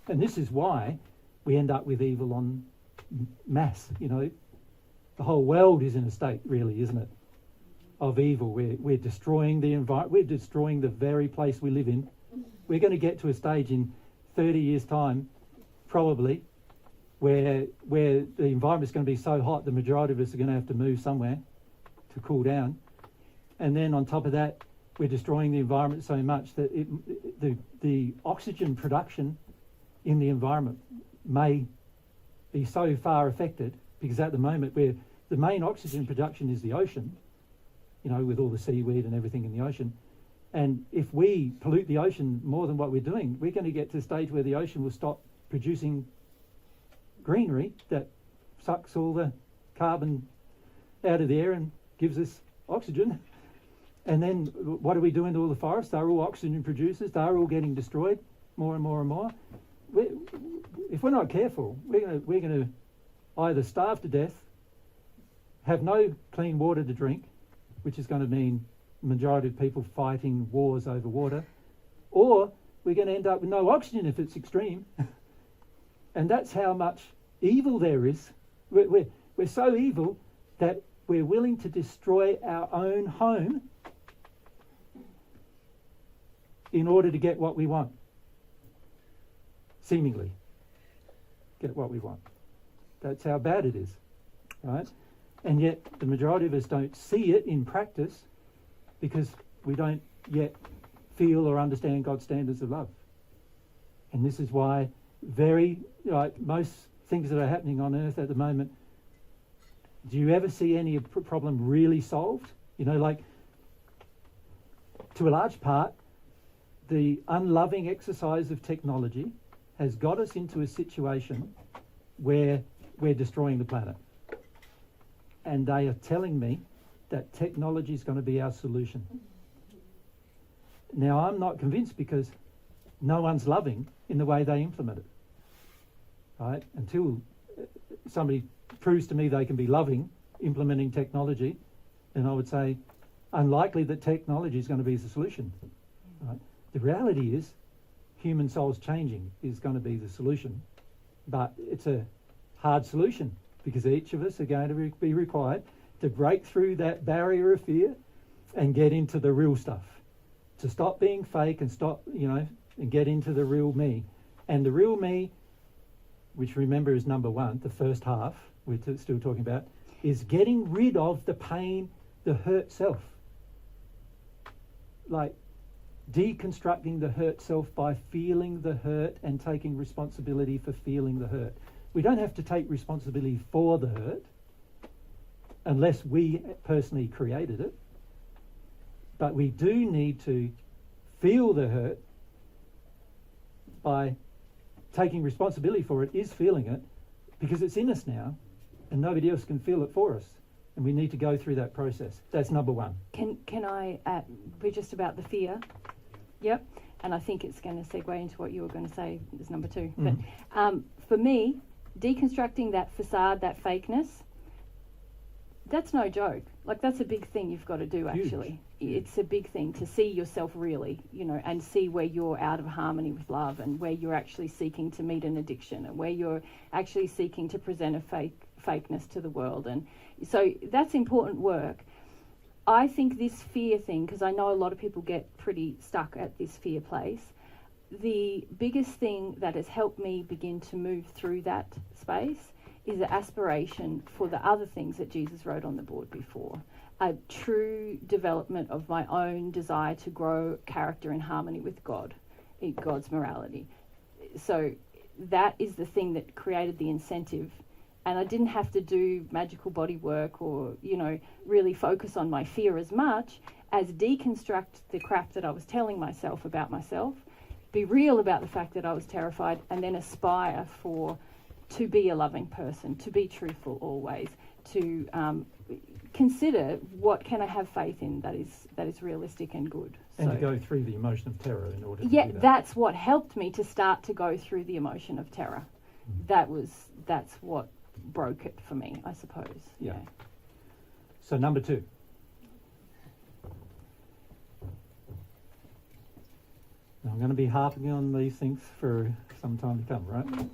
And this is why we end up with evil en masse, you know. The whole world is in a state, really, isn't it, of evil. We're destroying the environment. We're destroying the very place we live in. We're going to get to a stage in 30 years' time, probably, where the environment's going to be so hot the majority of us are going to have to move somewhere to cool down. And then on top of that, we're destroying the environment so much that the oxygen production in the environment may be so far affected, because at the moment the main oxygen production is the ocean, you know, with all the seaweed and everything in the ocean. And if we pollute the ocean more than what we're doing, we're going to get to the stage where the ocean will stop producing greenery that sucks all the carbon out of the air and gives us oxygen. And then what are we doing to all the forests? They're all oxygen producers. They're all getting destroyed more and more and more. If we're not careful, we're going to either starve to death, have no clean water to drink, which is going to mean the majority of people fighting wars over water, or we're going to end up with no oxygen if it's extreme. And that's how much evil there is. We're so evil that we're willing to destroy our own home in order to get what we want. Seemingly get what we want. That's how bad it is, right? And yet the majority of us don't see it in practice because we don't yet feel or understand God's standards of love. And this is why most things that are happening on earth at the moment, do you ever see any problem really solved? You know, like, to a large part, the unloving exercise of technology has got us into a situation where we're destroying the planet. And they are telling me that technology is going to be our solution. Now, I'm not convinced, because no one's loving in the way they implement it. Right? Until somebody proves to me they can be loving implementing technology, then I would say unlikely that technology is going to be the solution. Right? The reality is human souls changing is going to be the solution, but it's a hard solution, because each of us are going to be required to break through that barrier of fear and get into the real stuff. to stop being fake and stop, and get into the real me. And the real me, which remember is number one, the first half we're still talking about, is getting rid of the pain, the hurt self. Like deconstructing the hurt self by feeling the hurt and taking responsibility for feeling the hurt. We don't have to take responsibility for the hurt unless we personally created it. But we do need to feel the hurt by taking responsibility for it, is feeling it, because it's in us now and nobody else can feel it for us. And we need to go through that process. That's number one. Can I, we're just about the fear. Yep. And I think it's going to segue into what you were going to say as number two. Mhm. But for me, deconstructing that facade, that fakeness, that's no joke. Like, that's a big thing you've got to do, actually. It's a big thing to see yourself really, and see where you're out of harmony with love, and where you're actually seeking to meet an addiction, and where you're actually seeking to present a fakeness to the world. And so that's important work. I think this fear thing, because I know a lot of people get pretty stuck at this fear place, the biggest thing that has helped me begin to move through that space is the aspiration for the other things that Jesus wrote on the board before. A true development of my own desire to grow character in harmony with God, in God's morality. So that is the thing that created the incentive. And I didn't have to do magical body work or, really focus on my fear as much as deconstruct the crap that I was telling myself about myself, be real about the fact that I was terrified, and then aspire to be a loving person, to be truthful always, to consider what can I have faith in that is realistic and good. And so, to go through the emotion of terror in order to yeah, do that. that's what helped me to start to go through the emotion of terror. That's what broke it for me, I suppose. Yeah. So number two. Now, I'm going to be harping on these things for some time to come, right?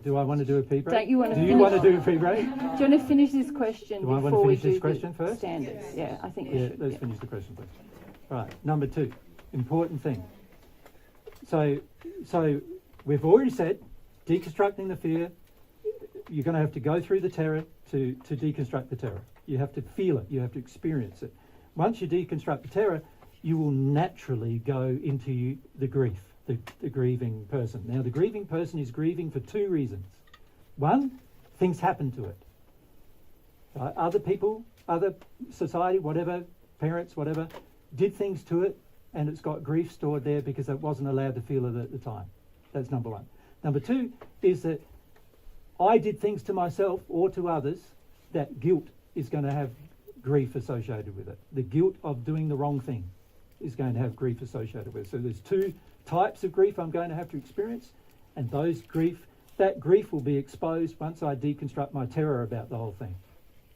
Do I want to do a pee break? Don't you want to Do you finish? want to do a pee break? Do you want to finish this question Do I want to before we finish do this question the first? standards? Yeah, I think we Yeah, should. let's finish the question first. Right, number two, important thing. So we've already said, deconstructing the fear, you're going to have to go through the terror to deconstruct the terror. You have to feel it, you have to experience it. Once you deconstruct the terror, you will naturally go into the grief, the grieving person. Now, the grieving person is grieving for two reasons. One, things happen to it. Other people, other society, whatever, parents, whatever, did things to it, and it's got grief stored there because it wasn't allowed to feel it at the time. That's number one. Number two is that I did things to myself or to others that guilt is going to have grief associated with it. The guilt of doing the wrong thing is going to have grief associated with it. So there's two types of grief I'm going to have to experience, and that grief will be exposed once I deconstruct my terror about the whole thing.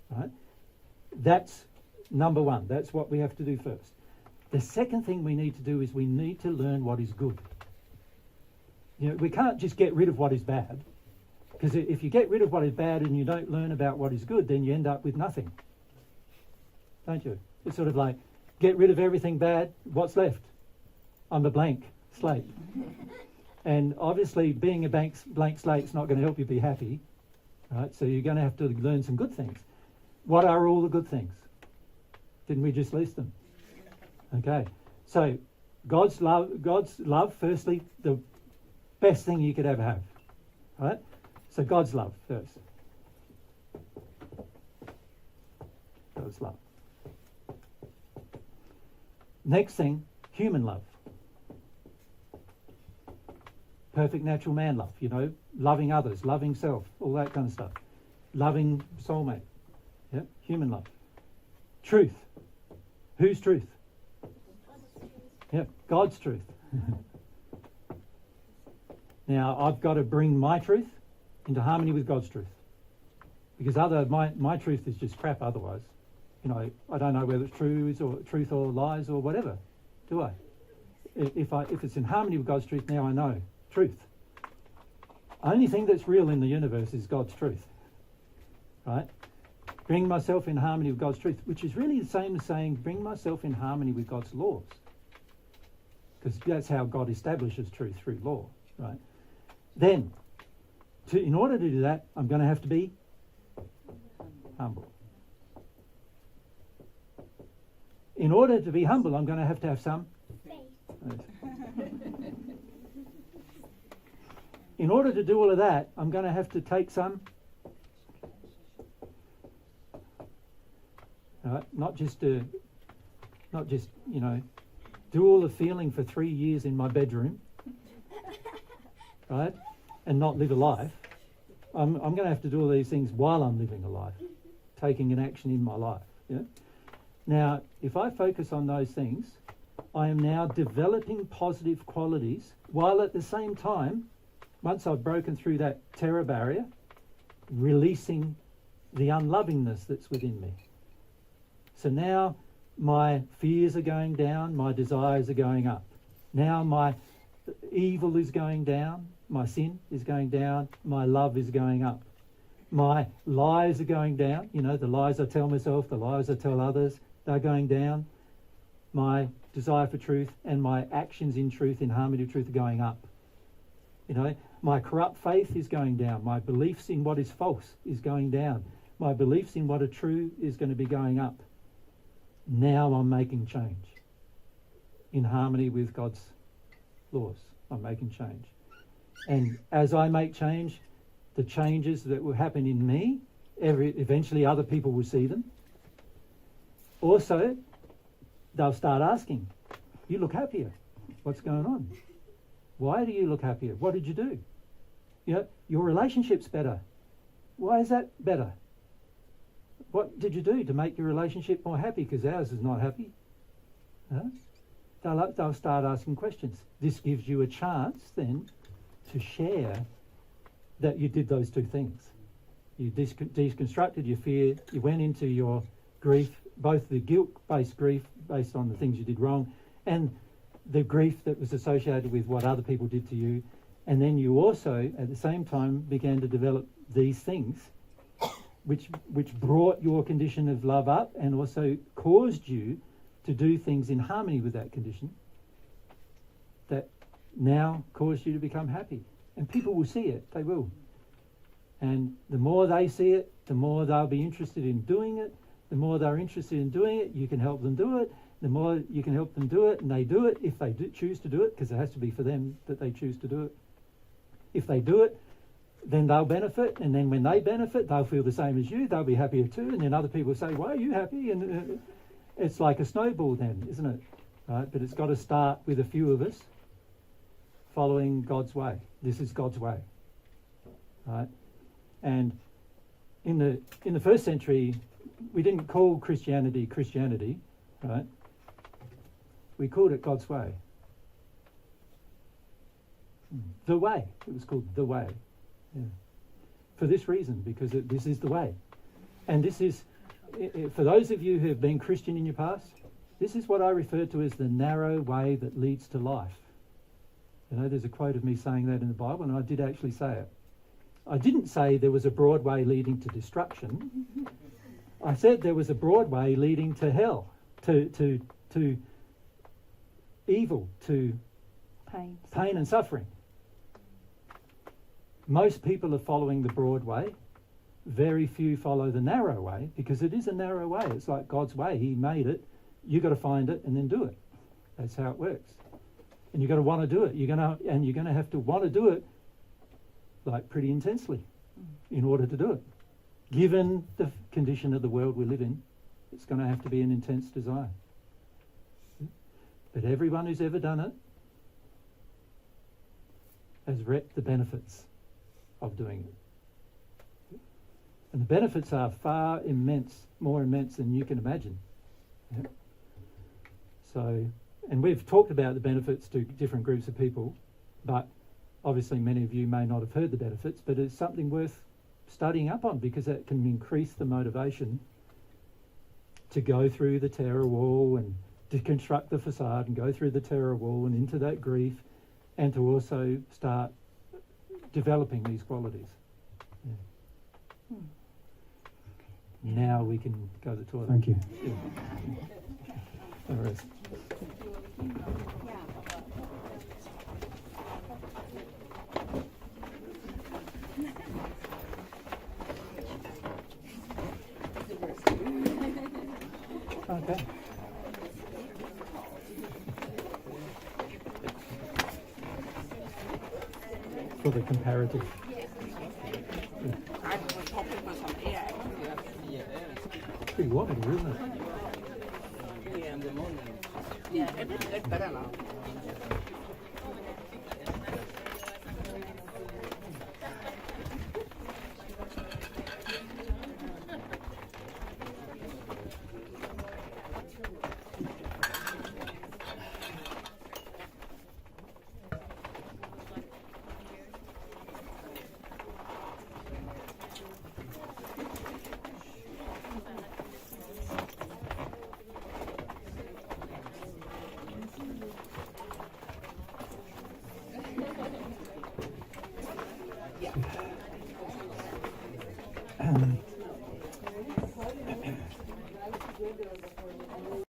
Right? That's number one. That's what we have to do first. The second thing we need to do is we need to learn what is good. We can't just get rid of what is bad, because if you get rid of what is bad and you don't learn about what is good, then you end up with nothing, don't you? It's sort of like, get rid of everything bad, what's left? I'm a blank slate. And obviously being a blank slate is not going to help you be happy, right? So you're going to have to learn some good things. What are all the good things? Didn't we just list them? Okay, so God's love, firstly, the best thing you could ever have, right? So God's love first. God's love. Next thing, human love. Perfect natural man love, loving others, loving self, all that kind of stuff. Loving soulmate, yeah, human love. Truth. Whose truth? Yeah, God's truth. Now, I've got to bring my truth into harmony with God's truth, because my truth is just crap otherwise. I don't know whether it's truth or lies or whatever, do I? If it's in harmony with God's truth, now I know truth. Only thing that's real in the universe is God's truth, right? Bring myself in harmony with God's truth, which is really the same as saying bring myself in harmony with God's laws. Because that's how God establishes truth, through law, right? Then, in order to do that, I'm going to have to be humble. In order to be humble, I'm going to have some faith. In order to do all of that, I'm going to have to take some, not just do all the feeling for 3 years in my bedroom, right, and not live a life. I'm going to have to do all these things while I'm living a life, taking an action in my life. Yeah? Now, if I focus on those things, I am now developing positive qualities, while at the same time, once I've broken through that terror barrier, releasing the unlovingness that's within me. So now my fears are going down, my desires are going up. Now my evil is going down, my sin is going down, my love is going up. My lies are going down, the lies I tell myself, the lies I tell others, they're going down. My desire for truth and my actions in truth, in harmony with truth, are going up. My corrupt faith is going down. My beliefs in what is false is going down. My beliefs in what are true is going to be going up. Now I'm making change. In harmony with God's laws, I'm making change. And as I make change, the changes that will happen in me, eventually other people will see them. Also, they'll start asking, you look happier. What's going on? Why do you look happier? What did you do? Your relationship's better. Why is that better? What did you do to make your relationship more happy? Because ours is not happy. They'll start asking questions. This gives you a chance then to share that you did those two things. You deconstructed your fear, you went into your grief, both the guilt-based grief based on the things you did wrong and the grief that was associated with what other people did to you. And then you also, at the same time, began to develop these things which brought your condition of love up and also caused you to do things in harmony with that condition that now caused you to become happy. And people will see it, they will. And the more they see it, the more they'll be interested in doing it. The more they're interested in doing it, you can help them do it. The more you can help them do it, and they do it, if they do choose to do it, because it has to be for them that they choose to do it. If they do it, then they'll benefit, and then when they benefit, they'll feel the same as you, they'll be happier too, and then other people say, why are you happy? And it's like a snowball then, isn't it? Right? But it's got to start with a few of us following God's way. This is God's way. Right? And in the first century, we didn't call Christianity, right? We called it God's way. The way. It was called the way. Yeah. For this reason, because this is the way. And this is, for those of you who have been Christian in your past, this is what I refer to as the narrow way that leads to life. There's a quote of me saying that in the Bible, and I did actually say it. I didn't say there was a broad way leading to destruction. I said there was a broad way leading to hell, to evil, to pain and suffering. Most people are following the broad way. Very few follow the narrow way, because it is a narrow way. It's like God's way. He made it. You got to find it and then do it. That's how it works. And you've got to want to do it. You're going to have to want to do it like pretty intensely in order to do it. Given the condition of the world we live in, it's going to have to be an intense desire. But everyone who's ever done it has reaped the benefits of doing it. And the benefits are far more immense than you can imagine. Yeah? So, and we've talked about the benefits to different groups of people, but obviously many of you may not have heard the benefits, but it's something worth studying up on, because that can increase the motivation to go through the terror wall and deconstruct the facade and go through the terror wall and into that grief, and to also start developing these qualities. Now we can go to the toilet. Thank you. Yeah. No worries. Okay. For the comparative. Pretty wobbly, isn't it? Yeah, in the morning. Yeah, it's better now.